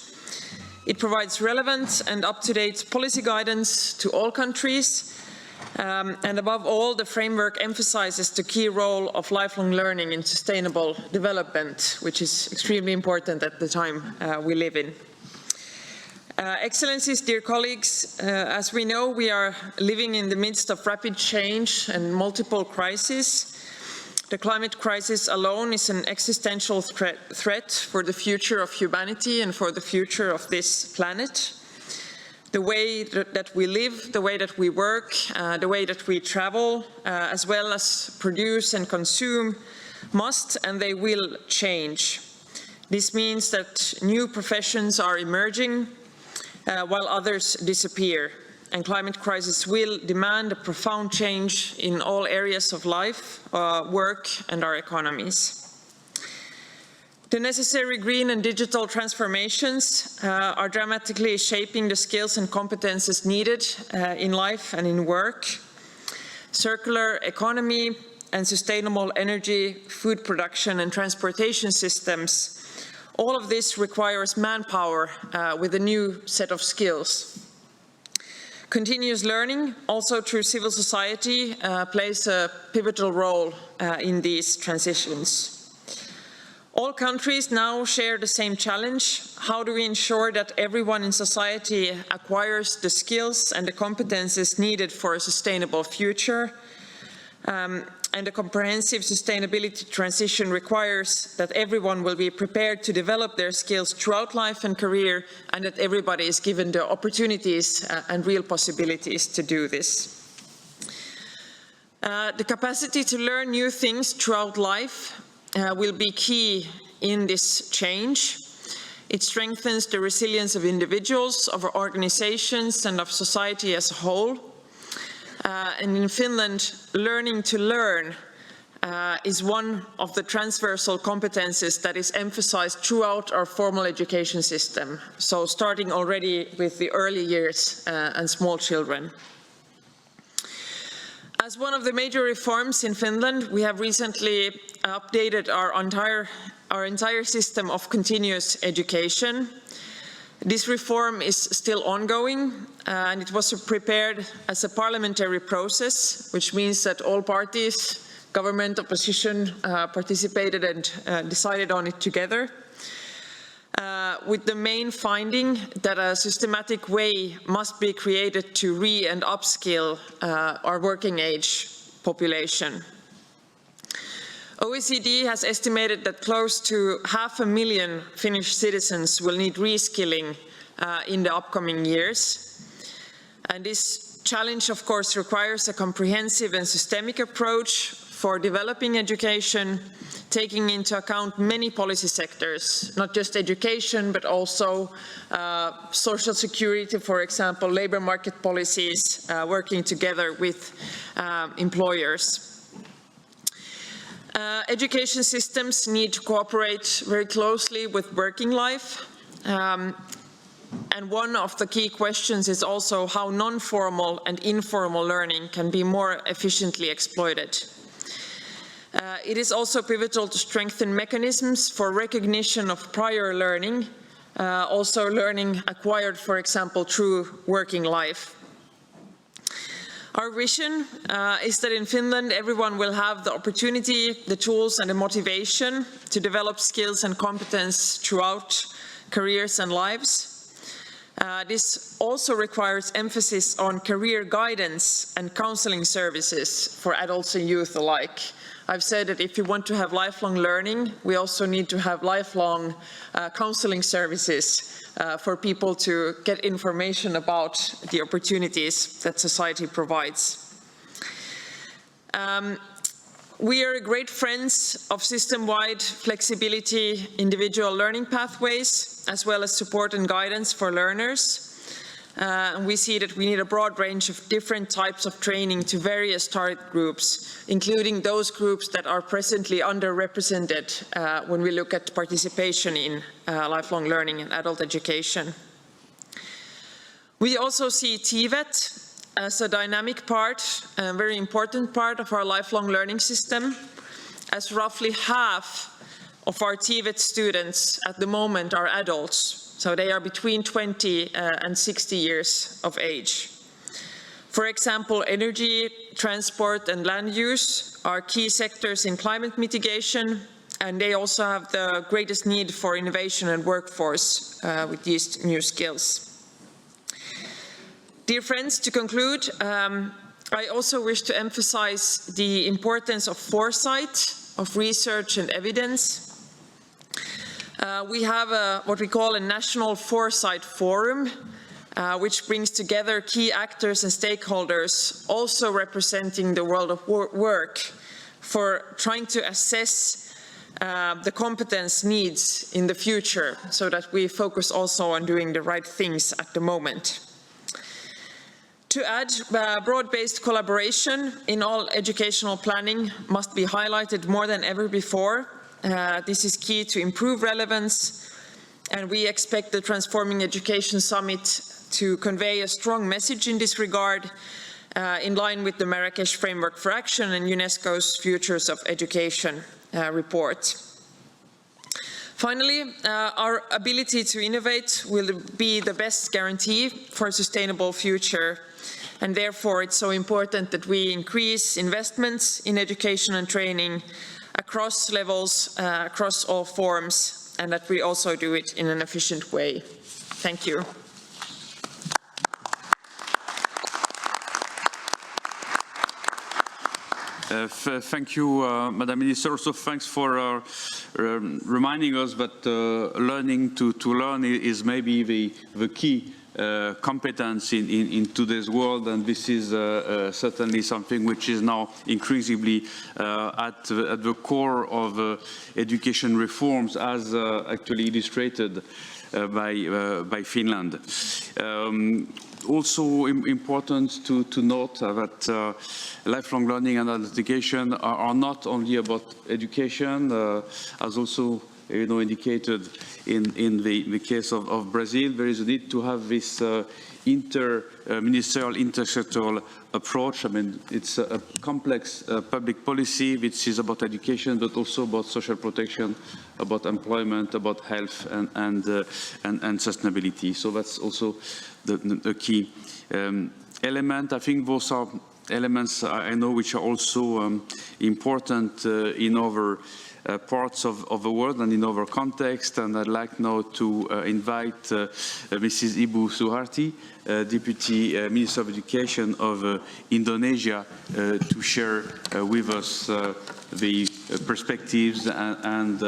G: It provides relevant and up-to-date policy guidance to all countries, and above all, the framework emphasizes the key role of lifelong learning in sustainable development, which is extremely important at the time we live in. Excellencies, dear colleagues, as we know, we are living in the midst of rapid change and multiple crises. The climate crisis alone is an existential threat for the future of humanity and for the future of this planet. The way that we live, the way that we work, the way that we travel, as well as produce and consume, must and they will change. This means that new professions are emerging, while others disappear. And climate crisis will demand a profound change in all areas of life, work, and our economies. The necessary green and digital transformations are dramatically shaping the skills and competences needed in life and in work. Circular economy and sustainable energy, food production, and transportation systems, all of this requires manpower with a new set of skills. Continuous learning, also through civil society, plays a pivotal role in these transitions. All countries now share the same challenge. How do we ensure that everyone in society acquires the skills and the competences needed for a sustainable future? And a comprehensive sustainability transition requires that everyone will be prepared to develop their skills throughout life and career, and that everybody is given the opportunities and real possibilities to do this. The capacity to learn new things throughout life will be key in this change. It strengthens the resilience of individuals, of our organizations, and of society as a whole. and in Finland, learning to learn is one of the transversal competences that is emphasized throughout our formal education system. So starting already with the early years and small children. As one of the major reforms in Finland, we have recently updated our entire system of continuous education. This reform is still ongoing, and it was prepared as a parliamentary process, which means that all parties, government, opposition, participated and decided on it together, with the main finding that a systematic way must be created to and upskill our working age population. OECD has estimated that close to 500,000 Finnish citizens will need reskilling in the upcoming years. And this challenge, of course, requires a comprehensive and systemic approach for developing education, taking into account many policy sectors, not just education, but also social security, for example, labor market policies, working together with employers. Education systems need to cooperate very closely with working life. And one of the key questions is also how non-formal and informal learning can be more efficiently exploited. It is also pivotal to strengthen mechanisms for recognition of prior learning, also learning acquired, for example, through working life. Our vision is that in Finland, everyone will have the opportunity, the tools and the motivation to develop skills and competence throughout careers and lives. This also requires emphasis on career guidance and counseling services for adults and youth alike. I've said that if you want to have lifelong learning, we also need to have lifelong counseling services for people to get information about the opportunities that society provides. We are great friends of system-wide flexibility, individual learning pathways, as well as support and guidance for learners. And we see that we need a broad range of different types of training to various target groups, including those groups that are presently underrepresented when we look at participation in lifelong learning and adult education. We also see TVET as a dynamic part, a very important part of our lifelong learning system, as roughly half of our TVET students at the moment are adults. So they are between 20 and 60 years of age. For example, energy, transport and land use are key sectors in climate mitigation, and they also have the greatest need for innovation and workforce with these new skills. Dear friends, to conclude, I also wish to emphasize the importance of foresight, of research and evidence. We have what we call a National Foresight Forum, which brings together key actors and stakeholders, also representing the world of work, for trying to assess the competence needs in the future, so that we focus also on doing the right things at the moment. To add, broad-based collaboration in all educational planning must be highlighted more than ever before. This is key to improve relevance, and we expect the Transforming Education Summit to convey a strong message in this regard, in line with the Marrakesh Framework for Action and Unesco's Futures of Education report. Finally, our ability to innovate will be the best guarantee for a sustainable future, and therefore it's so important that we increase investments in education and training across levels, across all forms, and that we also do it in an efficient way. Thank you.
B: Thank you, Madam Minister. Also, thanks for reminding us that learning to learn is maybe the key competence in today's world, and this is certainly something which is now increasingly at the core of education reforms, as actually illustrated by Finland. also important to note that lifelong learning and adult education are not only about education, as also indicated in the case of Brazil. There is a need to have this inter-ministerial, intersectoral approach. I mean, it's a complex public policy which is about education, but also about social protection, about employment, about health and sustainability. So that's also the key element. I think those are elements I know which are also important in our parts of the world and in our context, and I'd like now to invite Mrs. Ibu Suharti, Deputy Minister of Education of Indonesia, to share with us the perspectives and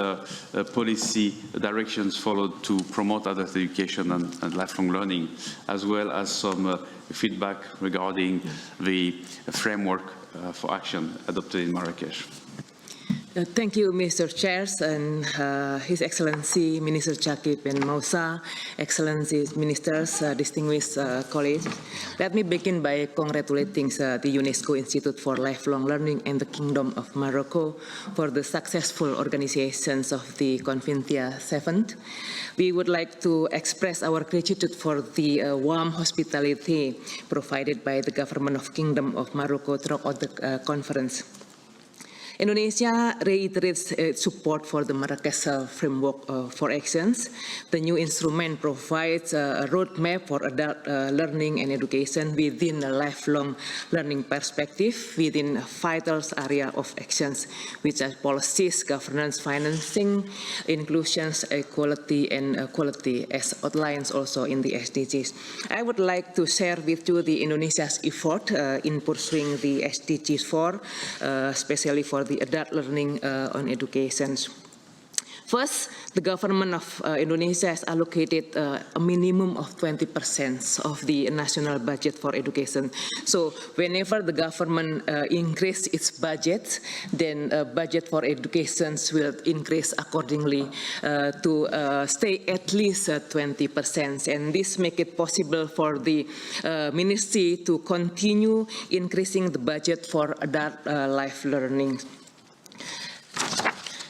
B: policy directions followed to promote adult education and lifelong learning, as well as some feedback regarding the framework for action adopted in Marrakesh.
H: Thank you, Mr. Chairs, and His Excellency Minister Chakib and Mausa, Excellencies, Ministers, distinguished colleagues. Let me begin by congratulating the UNESCO Institute for Lifelong Learning and the Kingdom of Morocco for the successful organizations of the Conventia 7th. We would like to express our gratitude for the warm hospitality provided by the government of Kingdom of Morocco throughout the conference. Indonesia reiterates its support for the Marrakesh Framework for Actions. The new instrument provides a roadmap for adult learning and education within a lifelong learning perspective within a vital area of actions, which are policies, governance, financing, inclusion, equality, and quality, as outlined also in the SDGs. I would like to share with you the Indonesia's effort in pursuing the SDGs 4, especially for the adult learning on education. First, the government of Indonesia has allocated a minimum of 20% of the national budget for education. So whenever the government increase its budget, then budget for education will increase accordingly to stay at least 20%. And this make it possible for the ministry to continue increasing the budget for adult life learning.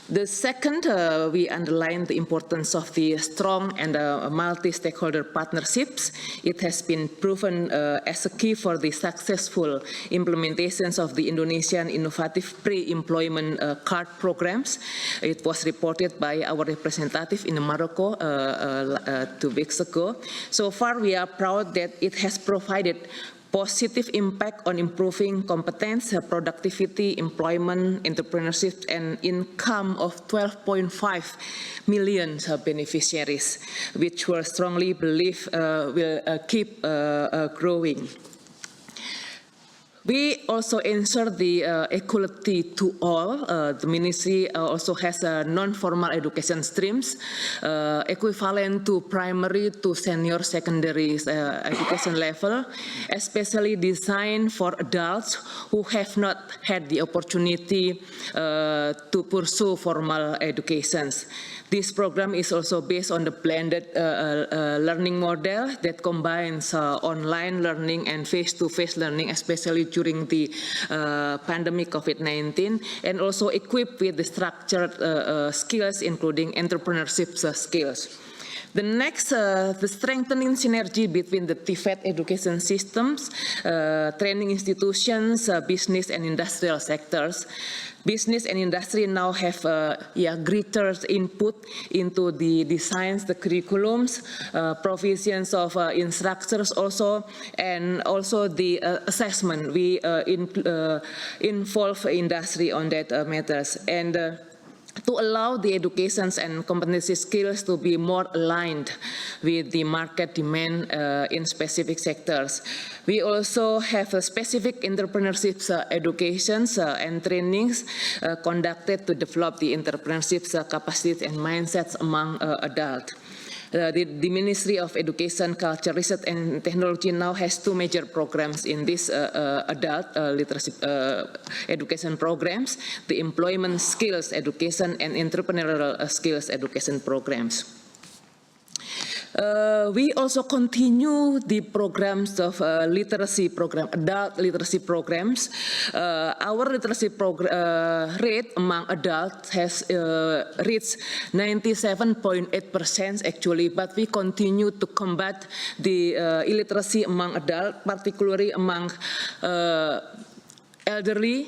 H: The second, we underline the importance of the strong and multi-stakeholder partnerships. It has been proven as a key for the successful implementations of the Indonesian innovative pre-employment card programs. It was reported by our representative in Morocco 2 weeks ago. So far, we are proud that it has provided positive impact on improving competence, productivity, employment, entrepreneurship, and income of 12.5 million beneficiaries, which we strongly believe will keep growing. We also ensure the equality to all. The ministry also has non-formal education streams equivalent to primary to senior secondary education level, especially designed for adults who have not had the opportunity to pursue formal educations. This program is also based on the blended learning model that combines online learning and face-to-face learning, especially during the pandemic COVID-19, and also equipped with the structured skills, including entrepreneurship skills. The next, the strengthening synergy between the TVET education systems, training institutions, business and industrial sectors. Business and industry now have greater input into the designs, the curriculums, provisions of instructors also, and also the assessment. We involve industry on that matters. And to allow the educations and competency skills to be more aligned with the market demand in specific sectors. We also have a specific entrepreneurship educations and trainings conducted to develop the entrepreneurship capacities and mindsets among adults. The Ministry of Education, Culture, Research and Technology now has 2 major programs in this adult literacy education programs, the Employment Skills Education and Entrepreneurial Skills Education programs. We also continue the programs of literacy program, adult literacy programs. Our literacy rate among adults has reached 97.8% actually, but we continue to combat the illiteracy among adults, particularly among elderly,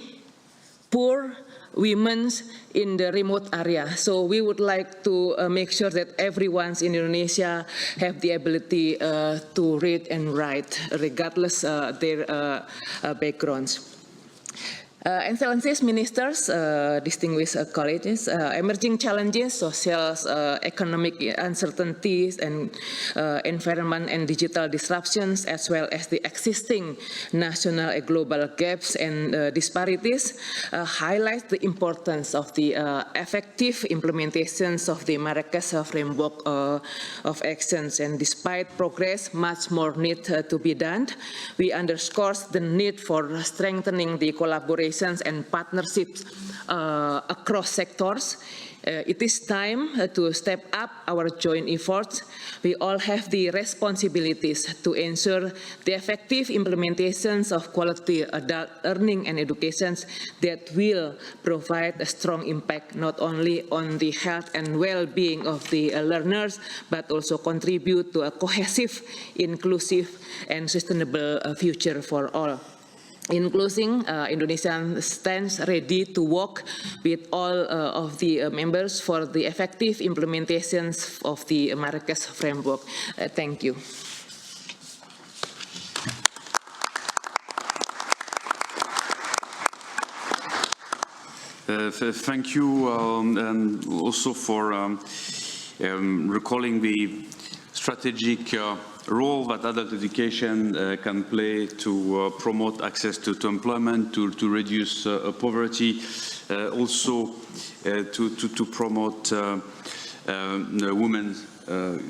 H: poor, women in the remote area. So we would like to make sure that everyone in Indonesia have the ability to read and write, regardless their backgrounds. Excellencies, ministers, distinguished colleagues, emerging challenges, social, economic uncertainties, and environment and digital disruptions, as well as the existing national and global gaps and disparities, highlight the importance of the effective implementations of the Marrakesh framework of actions. And despite progress, much more needs to be done. We underscore the need for strengthening the collaboration and partnerships across sectors. It is time to step up our joint efforts. We all have the responsibilities to ensure the effective implementations of quality adult learning and education that will provide a strong impact not only on the health and well-being of the learners, but also contribute to a cohesive, inclusive, and sustainable future for all. In closing, Indonesia stands ready to work with all of the members for the effective implementations of the Marrakesh framework. Thank you.
B: Thank you, and also for recalling the strategic role that adult education can play to promote access to employment, to reduce poverty, also to promote women's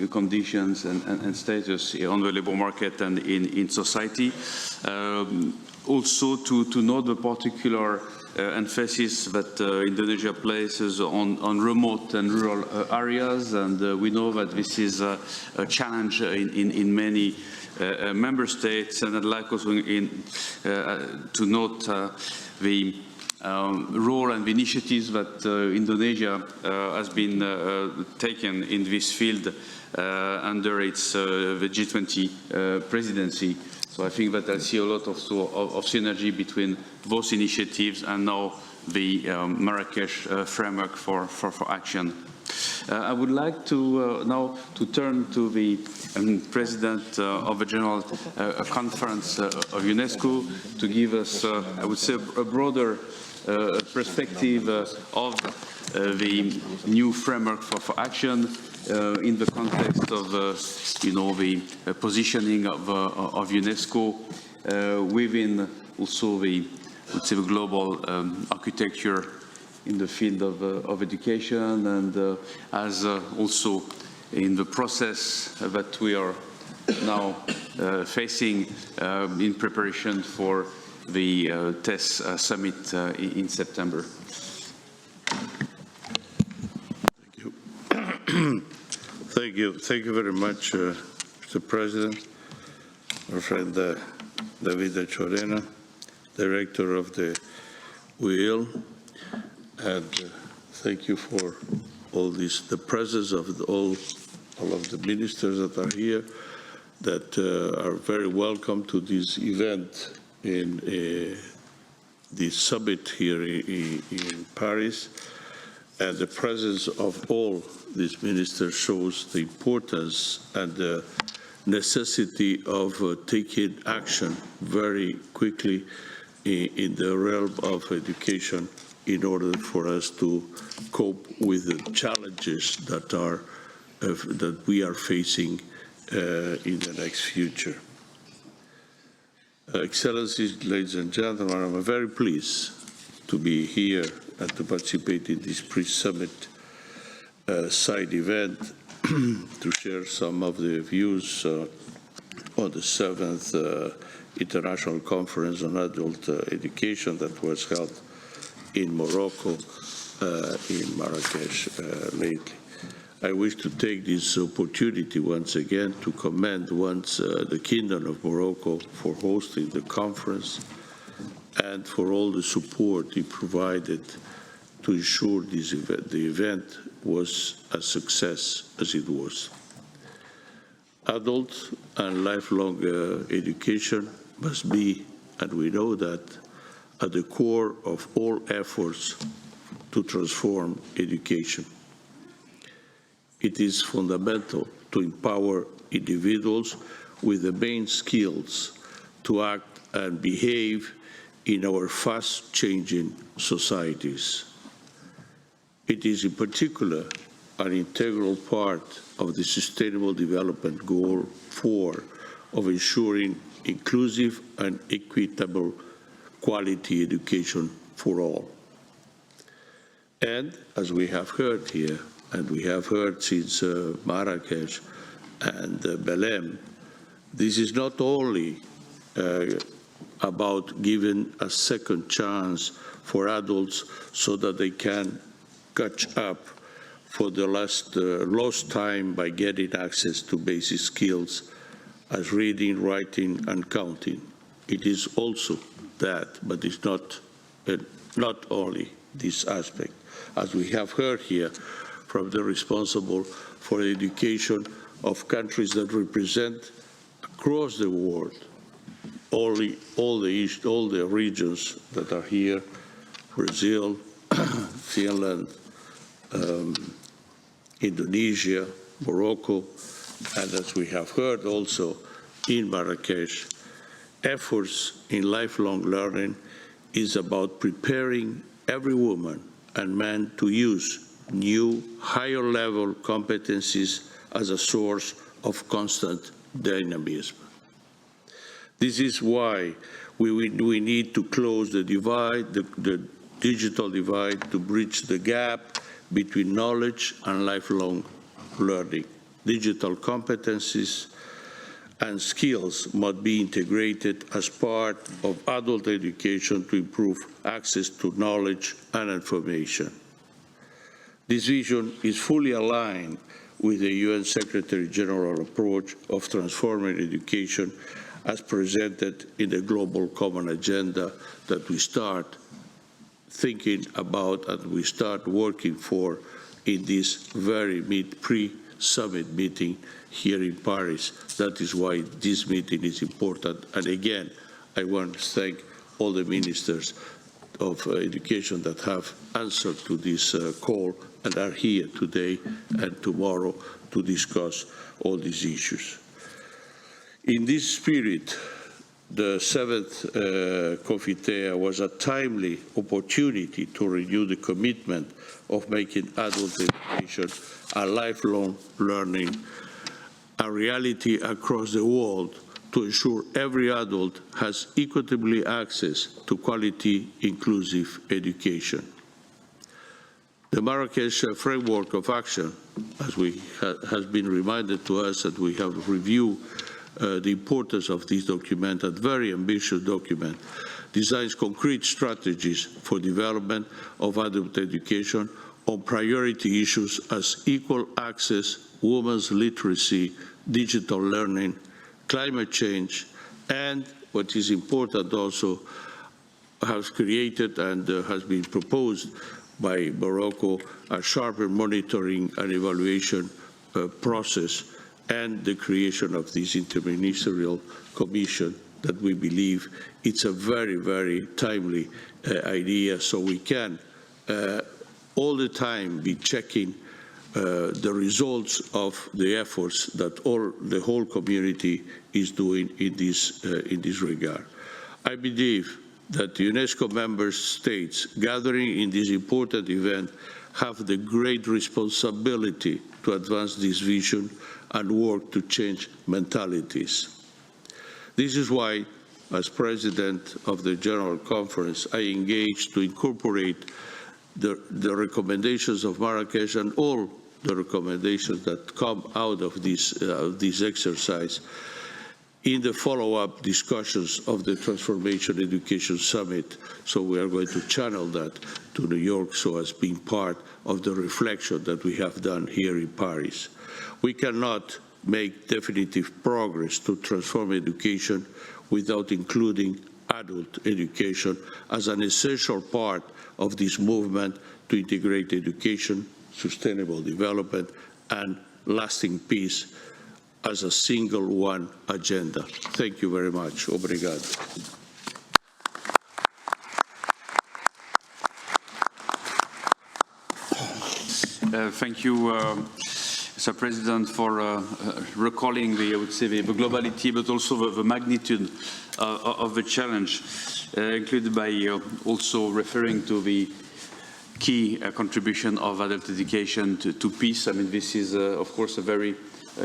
B: conditions and status on the labor market and in society. Also to note the particular emphasis that Indonesia places on remote and rural areas, and we know that this is a challenge in many member states, and I'd like also to note the role and the initiatives that Indonesia has been taken in this field under its the G20 presidency. So I think that I see a lot of synergy between those initiatives and now the Marrakesh framework for action. I would like to now to turn to the President of the General Conference of Unesco to give us, I would say, a broader perspective of the new framework for action in the context of, the positioning of UNESCO within also the, the global architecture in the field of education, and as also in the process that we are now facing in preparation for the TESS summit in September.
I: Thank you very much, Mr. President, our friend David Chorena, Director of the UIL, and thank you for all this, the presence of all of the ministers that are here, that are very welcome to this event in the summit here in Paris. And the presence of all these ministers shows the importance and the necessity of taking action very quickly in the realm of education in order for us to cope with the challenges that we are facing in the next future. Excellencies, ladies and gentlemen, I'm very pleased to be here and to participate in this pre-summit side event to share some of the views on the 7th International Conference on Adult Education that was held in Morocco, in Marrakesh lately. I wish to take this opportunity once again to commend the Kingdom of Morocco for hosting the conference and for all the support it provided to ensure the event was a success as it was. Adult and lifelong education must be, and we know that, at the core of all efforts to transform education. It is fundamental to empower individuals with the main skills to act and behave in our fast-changing societies. It is in particular an integral part of the Sustainable Development Goal 4 of ensuring inclusive and equitable quality education for all. And as we have heard here, and we have heard since Marrakesh and Belém, this is not only about giving a second chance for adults so that they can catch up for the lost time by getting access to basic skills as reading, writing, and counting. It is also that, but it's not only this aspect. As we have heard here from the responsible for education of countries that represent across the world, all the regions that are here, Brazil, Finland, Indonesia, Morocco, and as we have heard also in Marrakesh, efforts in lifelong learning is about preparing every woman and man to use new, higher-level competencies as a source of constant dynamism. This is why we need to close the divide, the digital divide, to bridge the gap between knowledge and lifelong learning. Digital competencies and skills must be integrated as part of adult education to improve access to knowledge and information. This vision is fully aligned with the UN Secretary General approach of transforming education as presented in the Global Common Agenda that we start thinking about and we start working for in this very pre-summit meeting here in Paris. That is why this meeting is important. And again, I want to thank all the ministers of education that have answered to this call and are here today and tomorrow to discuss all these issues. In this spirit, the seventh Confitea was a timely opportunity to renew the commitment of making adult education and lifelong learning a reality across the world to ensure every adult has equitably access to quality, inclusive education. The Marrakesh Framework of Action, as has been reminded to us that we have reviewed the importance of this document, a very ambitious document, designs concrete strategies for development of adult education on priority issues as equal access, women's literacy, digital learning, climate change, and what is important also has created and has been proposed by Morocco a sharper monitoring and evaluation process and the creation of this interministerial commission that we believe it's a very, very timely idea, so we can all the time be checking the results of the efforts that the whole community is doing in this regard. I believe that the UNESCO member states gathering in this important event have the great responsibility to advance this vision and work to change mentalities. This is why, as President of the General Conference, I engaged to incorporate the recommendations of Marrakesh and all the recommendations that come out of this exercise in the follow-up discussions of the Transformation Education Summit. So we are going to channel that to New York so as being part of the reflection that we have done here in Paris. We cannot make definitive progress to transform education without including adult education as an essential part of this movement to integrate education, sustainable development, and lasting peace as a single one agenda. Thank you very much. Obrigado.
B: Thank you, Mr. President, for recalling the, I would say, the globality, but also the magnitude of the challenge, included by also referring to the key contribution of adult education to peace. I mean, this is, of course, a very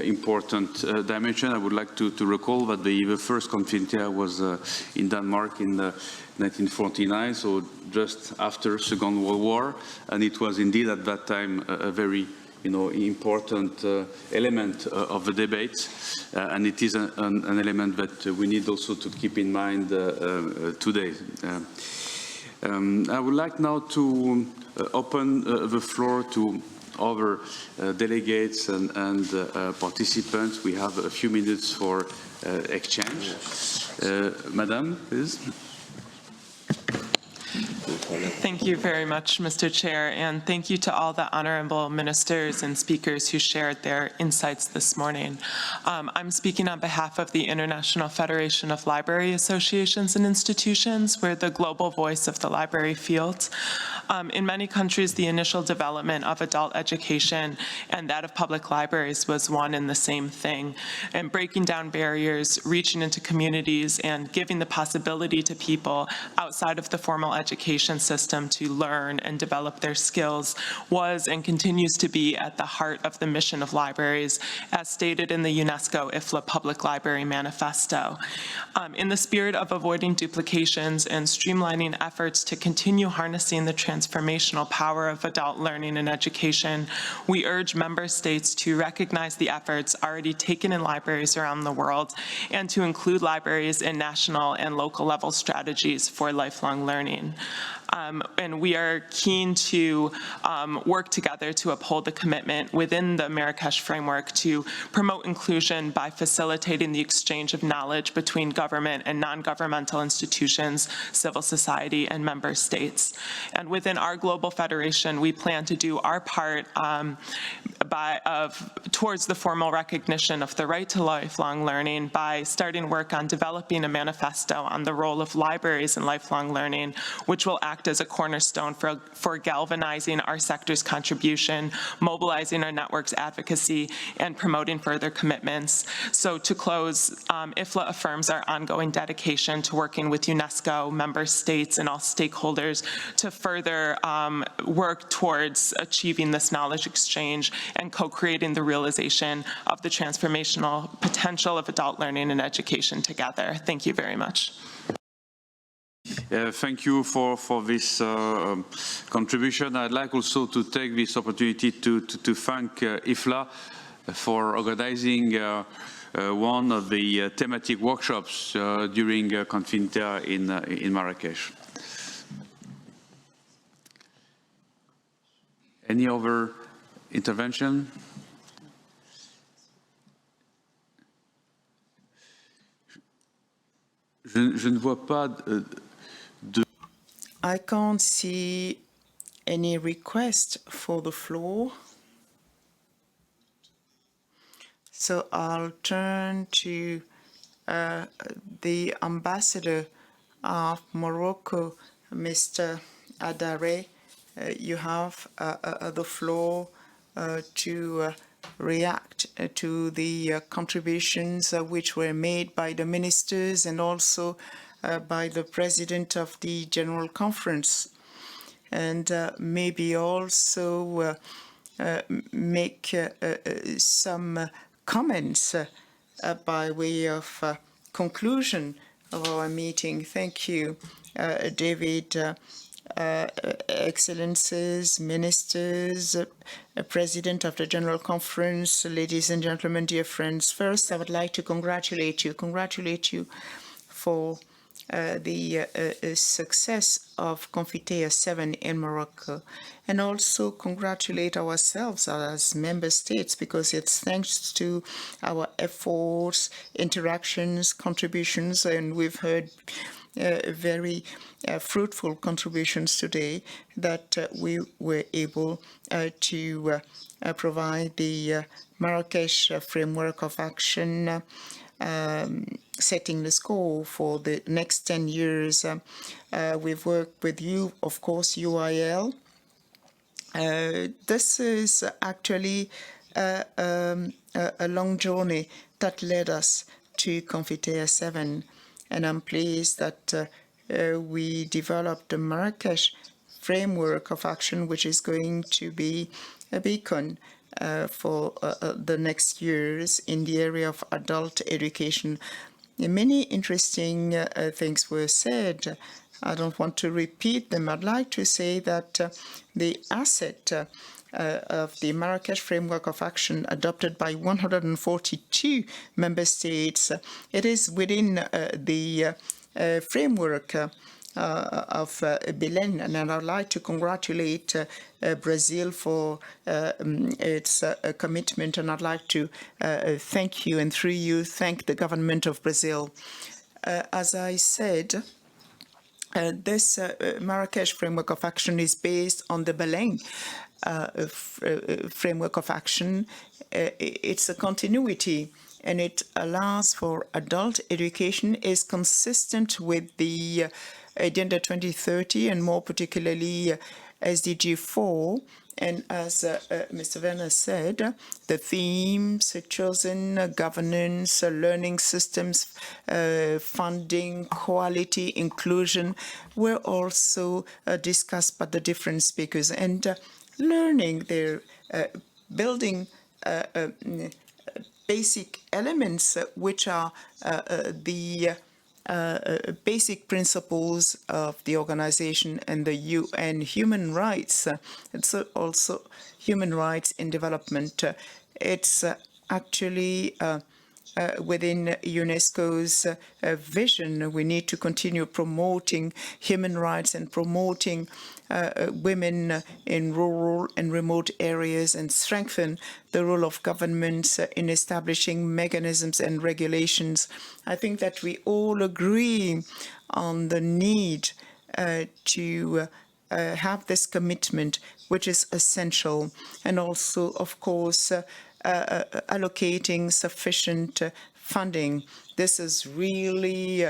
B: important dimension. I would like to recall that the first Confintia was in Denmark in 1949, so just after Second World War, and it was indeed at that time a very important element of the debate, and it is an element that we need also to keep in mind today. I would like now to open the floor to other delegates and participants. We have a few minutes for exchange. Madam, please.
J: Thank you very much, Mr. Chair, and thank you to all the honorable ministers and speakers who shared their insights this morning. I'm speaking on behalf of the International Federation of Library Associations and Institutions. We're the global voice of the library field. In many countries, the initial development of adult education and that of public libraries was one and the same thing, and breaking down barriers, reaching into communities, and giving the possibility to people outside of the formal education system to learn and develop their skills was and continues to be at the heart of the mission of libraries, as stated in the UNESCO IFLA Public Library Manifesto. In the spirit of avoiding duplications and streamlining efforts to continue harnessing the transformational power of adult learning and education, we urge member states to recognize the efforts already taken in libraries around the world and to include libraries in national and local level strategies for lifelong learning. And we are keen to work together to uphold the commitment within the Marrakesh framework to promote inclusion by facilitating the exchange of knowledge between government and non-governmental institutions, civil society, and member states. And within our global federation, we plan to do our part towards the formal recognition of the right to lifelong learning by starting work on developing a manifesto on the role of libraries in lifelong learning, which will act as a cornerstone for galvanizing our sector's contribution, mobilizing our network's advocacy, and promoting further commitments. So to close, IFLA affirms our ongoing dedication to working with UNESCO, member states, and all stakeholders to further work towards achieving this knowledge exchange and co-creating the realization of the transformational potential of adult learning and education together. Thank you very much.
B: Thank you for this contribution. I'd like also to take this opportunity to thank IFLA for organizing one of the thematic workshops during Confintia in Marrakesh. Any other intervention? Je ne vois pas
D: I can't see any request for the floor. So I'll turn to the ambassador of Morocco, Mr. Adare. You have the floor to react to the contributions which were made by the ministers and also by the President of the General Conference, and maybe also make some comments by way of conclusion of our meeting. Thank you, David. Excellencies, ministers, President of the General Conference, ladies and gentlemen, dear friends. First, I would like to congratulate you for the success of Confitea 7 in Morocco, and also congratulate ourselves as member states, because it's thanks to our efforts, interactions, contributions, and we've heard very fruitful contributions today that we were able to provide the Marrakesh framework of action, setting the score for the next 10 years. We've worked with you, of course, UIL. This is actually a long journey that led us to Confitea 7, and I'm pleased that we developed the Marrakesh framework of action, which is going to be a beacon for the next years in the area of adult education. Many interesting things were said. I don't want to repeat them. I'd like to say that the asset of the Marrakesh Framework of Action adopted by 142 member states, it is within the framework of Belen, and I'd like to congratulate Brazil for its commitment, and I'd like to thank you, and through you, thank the government of Brazil. As I said, this Marrakesh Framework of Action is based on the Belen Framework of Action. It's a continuity, and it allows for adult education, is consistent with the Agenda 2030, and more particularly SDG 4. And as Mr. Werner said, the themes chosen, governance, learning systems, funding, quality, inclusion, were also discussed by the different speakers. And learning, they're building basic elements which are the basic principles of the organization and the UN human rights. It's also human rights in development. It's actually within Unesco's vision. We need to continue promoting human rights and promoting women in rural and remote areas, and strengthen the role of governments in establishing mechanisms and regulations. I think that we all agree on the need to have this commitment, which is essential, and also, of course, allocating sufficient funding. This is really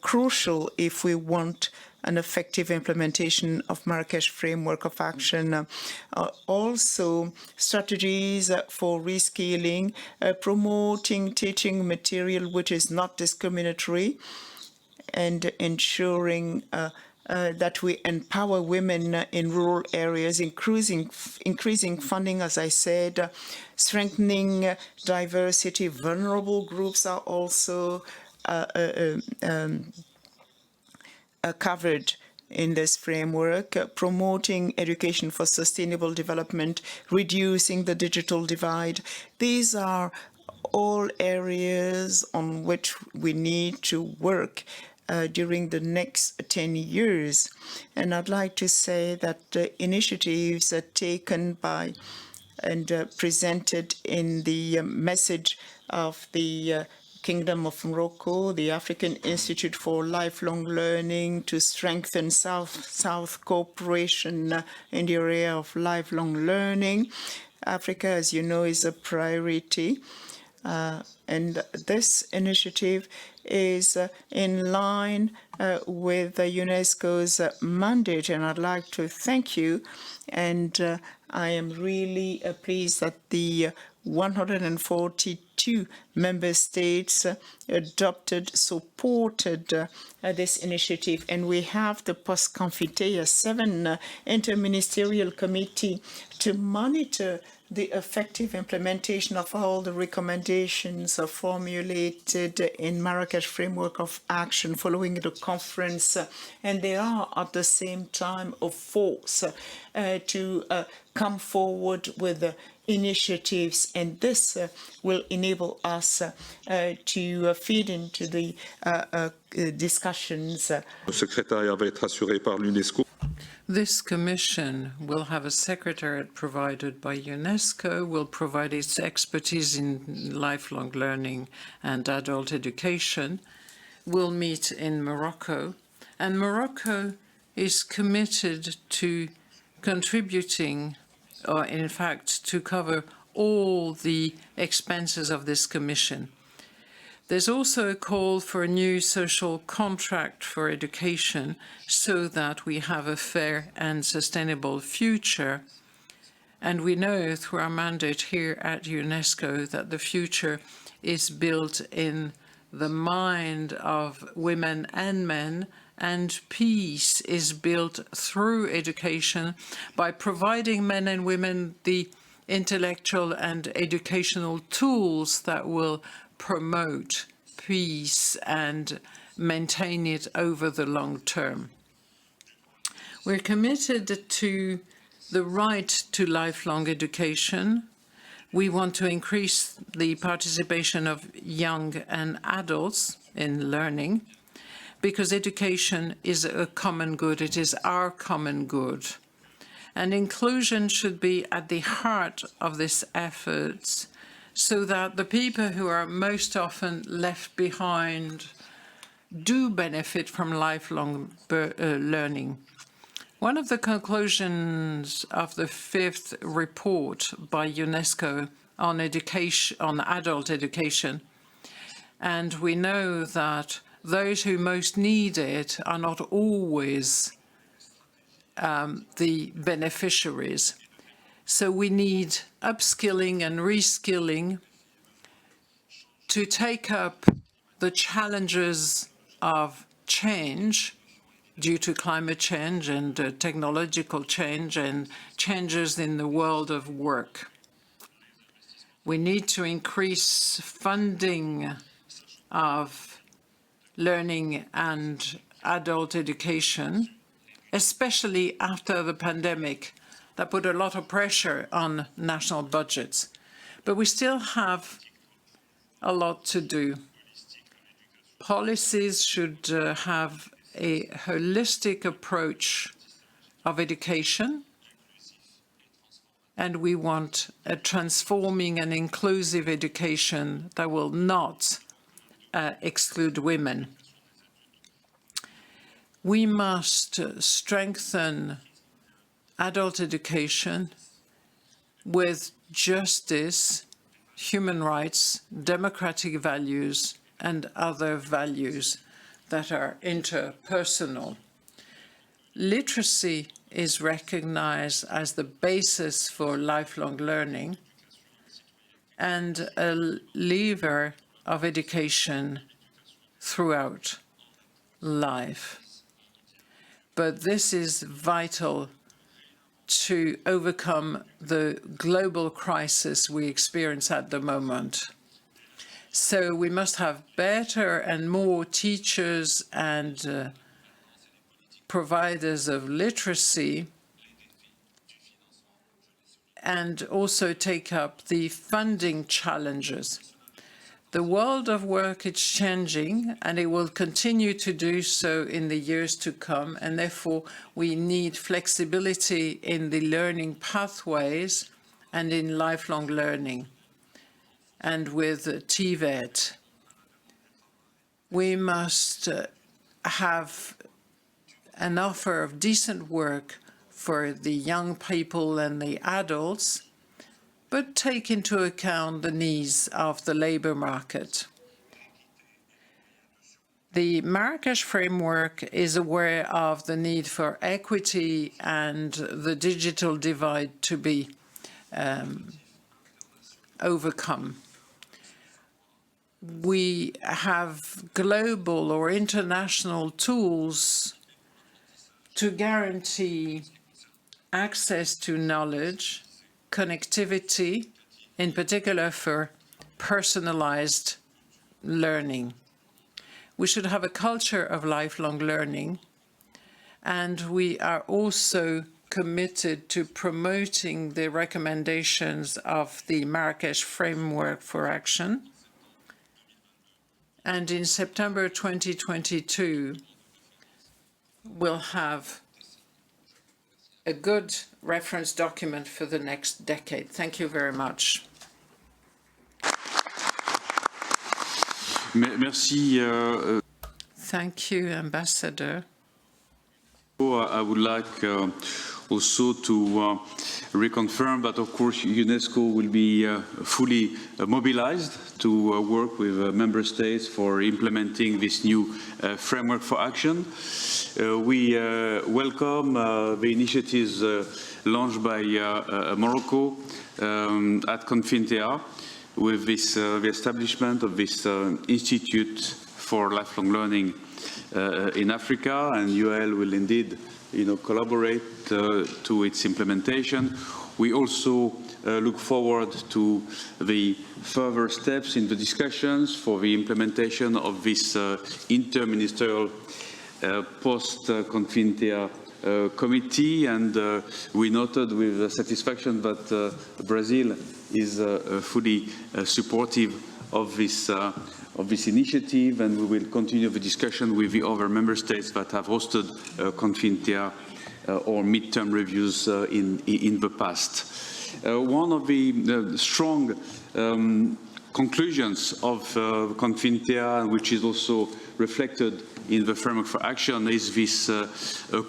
D: crucial if we want an effective implementation of Marrakesh Framework of Action. Also, strategies for reskilling, promoting teaching material which is not discriminatory, and ensuring that we empower women in rural areas, increasing funding, as I said, strengthening diversity. Vulnerable groups are also covered in this framework, promoting education for sustainable development, reducing the digital divide. These are all areas on which we need to work during the next 10 years. And I'd like to say that the initiatives are taken by and presented in the message of the Kingdom of Morocco, the African Institute for Lifelong Learning, to strengthen South-South cooperation in the area of lifelong learning. Africa, as you know, is a priority. And this initiative is in line with UNESCO's mandate, and I'd like to thank you. And I am really pleased that the 142 member states supported this initiative, and we have the post-Confitea 7 interministerial committee to monitor the effective implementation of all the recommendations formulated in Marrakesh Framework of Action following the conference, and they are at the same time a force to come forward with initiatives, and this will enable us to feed into the discussions.
K: Le secrétariat va être assuré par l'Unesco.
C: This commission will have a secretariat provided by UNESCO, will provide its expertise in lifelong learning and adult education, will meet in Morocco, and Morocco is committed to contributing, or in fact to cover all the expenses of this commission. There's also a call for a new social contract for education so that we have a fair and sustainable future. And we know through our mandate here at UNESCO that the future is built in the mind of women and men, and peace is built through education by providing men and women the intellectual and educational tools that will promote peace and maintain it over the long term. We're committed to the right to lifelong education. We want to increase the participation of young and adults in learning, because education is a common good. It is our common good. And inclusion should be at the heart of this effort, so that the people who are most often left behind do benefit from lifelong learning. One of the conclusions of the 5th report by UNESCO on education, on adult education, and we know that those who most need it are not always the beneficiaries. So we need upskilling and reskilling to take up the challenges of change due to climate change and technological change and changes in the world of work. We need to increase funding of learning and adult education, especially after the pandemic. That put a lot of pressure on national budgets. But we still have a lot to do. Policies should have a holistic approach of education, and we want a transforming and inclusive education that will not exclude women. We must strengthen adult education with justice, human rights, democratic values, and other values that are interpersonal. Literacy is recognized as the basis for lifelong learning and a lever of education throughout life. But this is vital to overcome the global crisis we experience at the moment. So we must have better and more teachers and providers of literacy, and also take up the funding challenges. The world of work is changing, and it will continue to do so in the years to come, and therefore we need flexibility in the learning pathways and in lifelong learning. And with TVET, we must have an offer of decent work for the young people and the adults, but take into account the needs of the labor market. The Marrakesh framework is aware of the need for equity and the digital divide to be overcome. We have global or international tools to guarantee access to knowledge connectivity, in particular for personalized learning. We should have a culture of lifelong learning, and we are also committed to promoting the recommendations of the Marrakesh Framework for Action. And in September 2022, we'll have a good reference document for the next decade. Thank you very much.
B: Merci.
C: Thank you, Ambassador.
B: I would like also to reconfirm that, of course, Unesco will be fully mobilized to work with member states for implementing this new framework for action. We welcome the initiatives launched by Morocco at Confintea with this, the establishment of this Institute for Lifelong Learning in Africa, and UL will indeed collaborate to its implementation. We also look forward to the further steps in the discussions for the implementation of this interministerial post-Confintea committee, and we noted with satisfaction that Brazil is fully supportive of this initiative, and we will continue the discussion with the other member states that have hosted Confintea or midterm reviews in the past. One of the strong conclusions of Confintea, which is also reflected in the framework for action, is this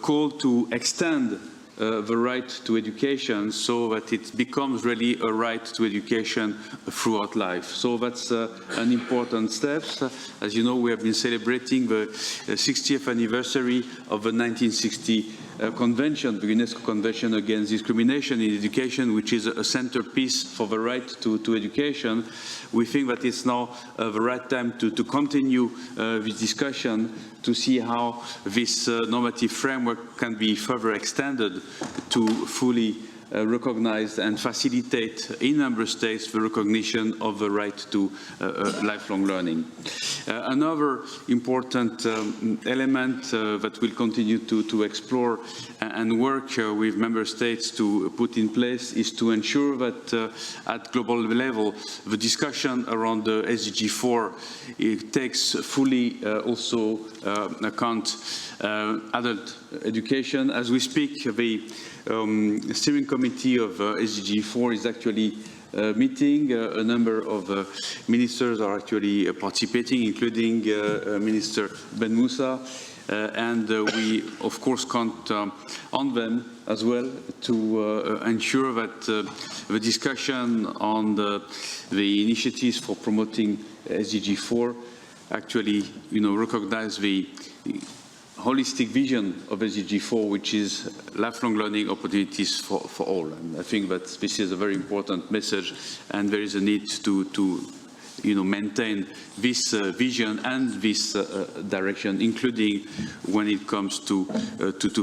B: call to extend the right to education so that it becomes really a right to education throughout life. So that's an important step. As you know, we have been celebrating the 60th anniversary of the 1960 convention, the Unesco Convention Against Discrimination in Education, which is a centerpiece for the right to education. We think that it's now the right time to continue this discussion to see how this normative framework can be further extended to fully recognize and facilitate in member states the recognition of the right to lifelong learning. Another important element that we'll continue to explore and work with member states to put in place is to ensure that at global level the discussion around the SDG 4 takes fully also account adult education. As we speak, the steering committee of SDG 4 is actually meeting. A number of ministers are actually participating, including Minister Ben Moussa, and we of course count on them as well to ensure that the discussion on the initiatives for promoting SDG 4 actually recognize the holistic vision of SDG 4, which is lifelong learning opportunities for all. And I think that this is a very important message, and there is a need to maintain this vision and this direction, including when it comes to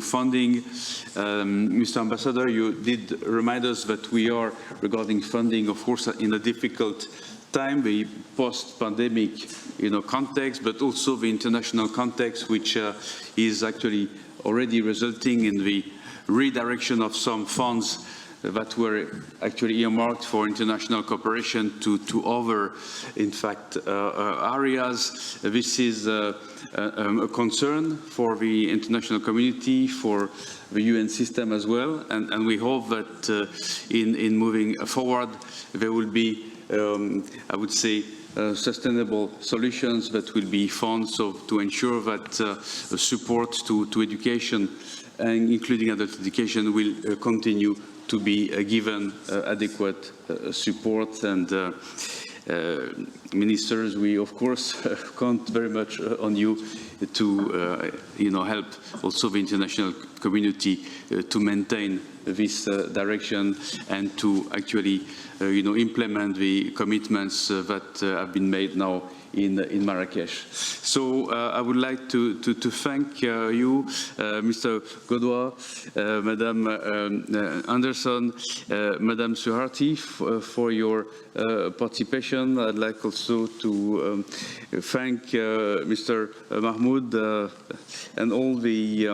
B: funding. Mr. Ambassador, you did remind us that we are, regarding funding, of course, in a difficult time, the post-pandemic context, but also the international context, which is actually already resulting in the redirection of some funds that were actually earmarked for international cooperation to other, in fact, areas. This is a concern for the international community, for the UN system as well, and we hope that in moving forward there will be I would say sustainable solutions that will be found, so to ensure that support to education, and including adult education, will continue to be given adequate support. And ministers, we of course count very much on you to help also the international community to maintain this direction and to actually implement the commitments that have been made now in Marrakesh. So I would like to thank you, Mr. Godoy, Madame Anderson, Madame Suharti, for your participation. I'd like also to thank Mr. Mahmoud and all the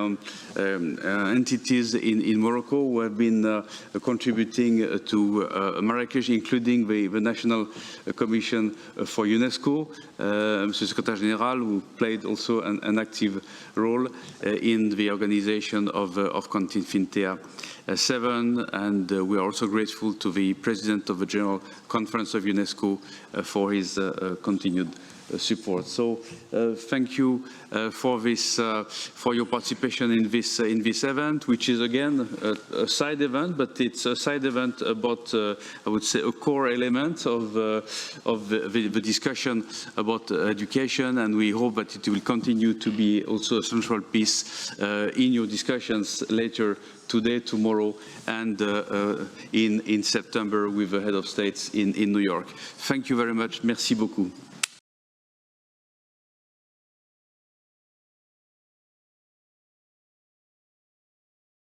B: entities in Morocco who have been contributing to Marrakesh, including the National Commission for Unesco, Mr. Secretary General, who played also an active role in the organization of Continfintea 7, and we are also grateful to the President of the General Conference of UNESCO for his continued support. So thank you for this, for your participation in this event, which is again a side event, but it's a side event about I would say a core element of the discussion about education, and we hope that it will continue to be also a central piece in your discussions later today, tomorrow, and in September with the head of states in New York. Thank you very much. Merci beaucoup.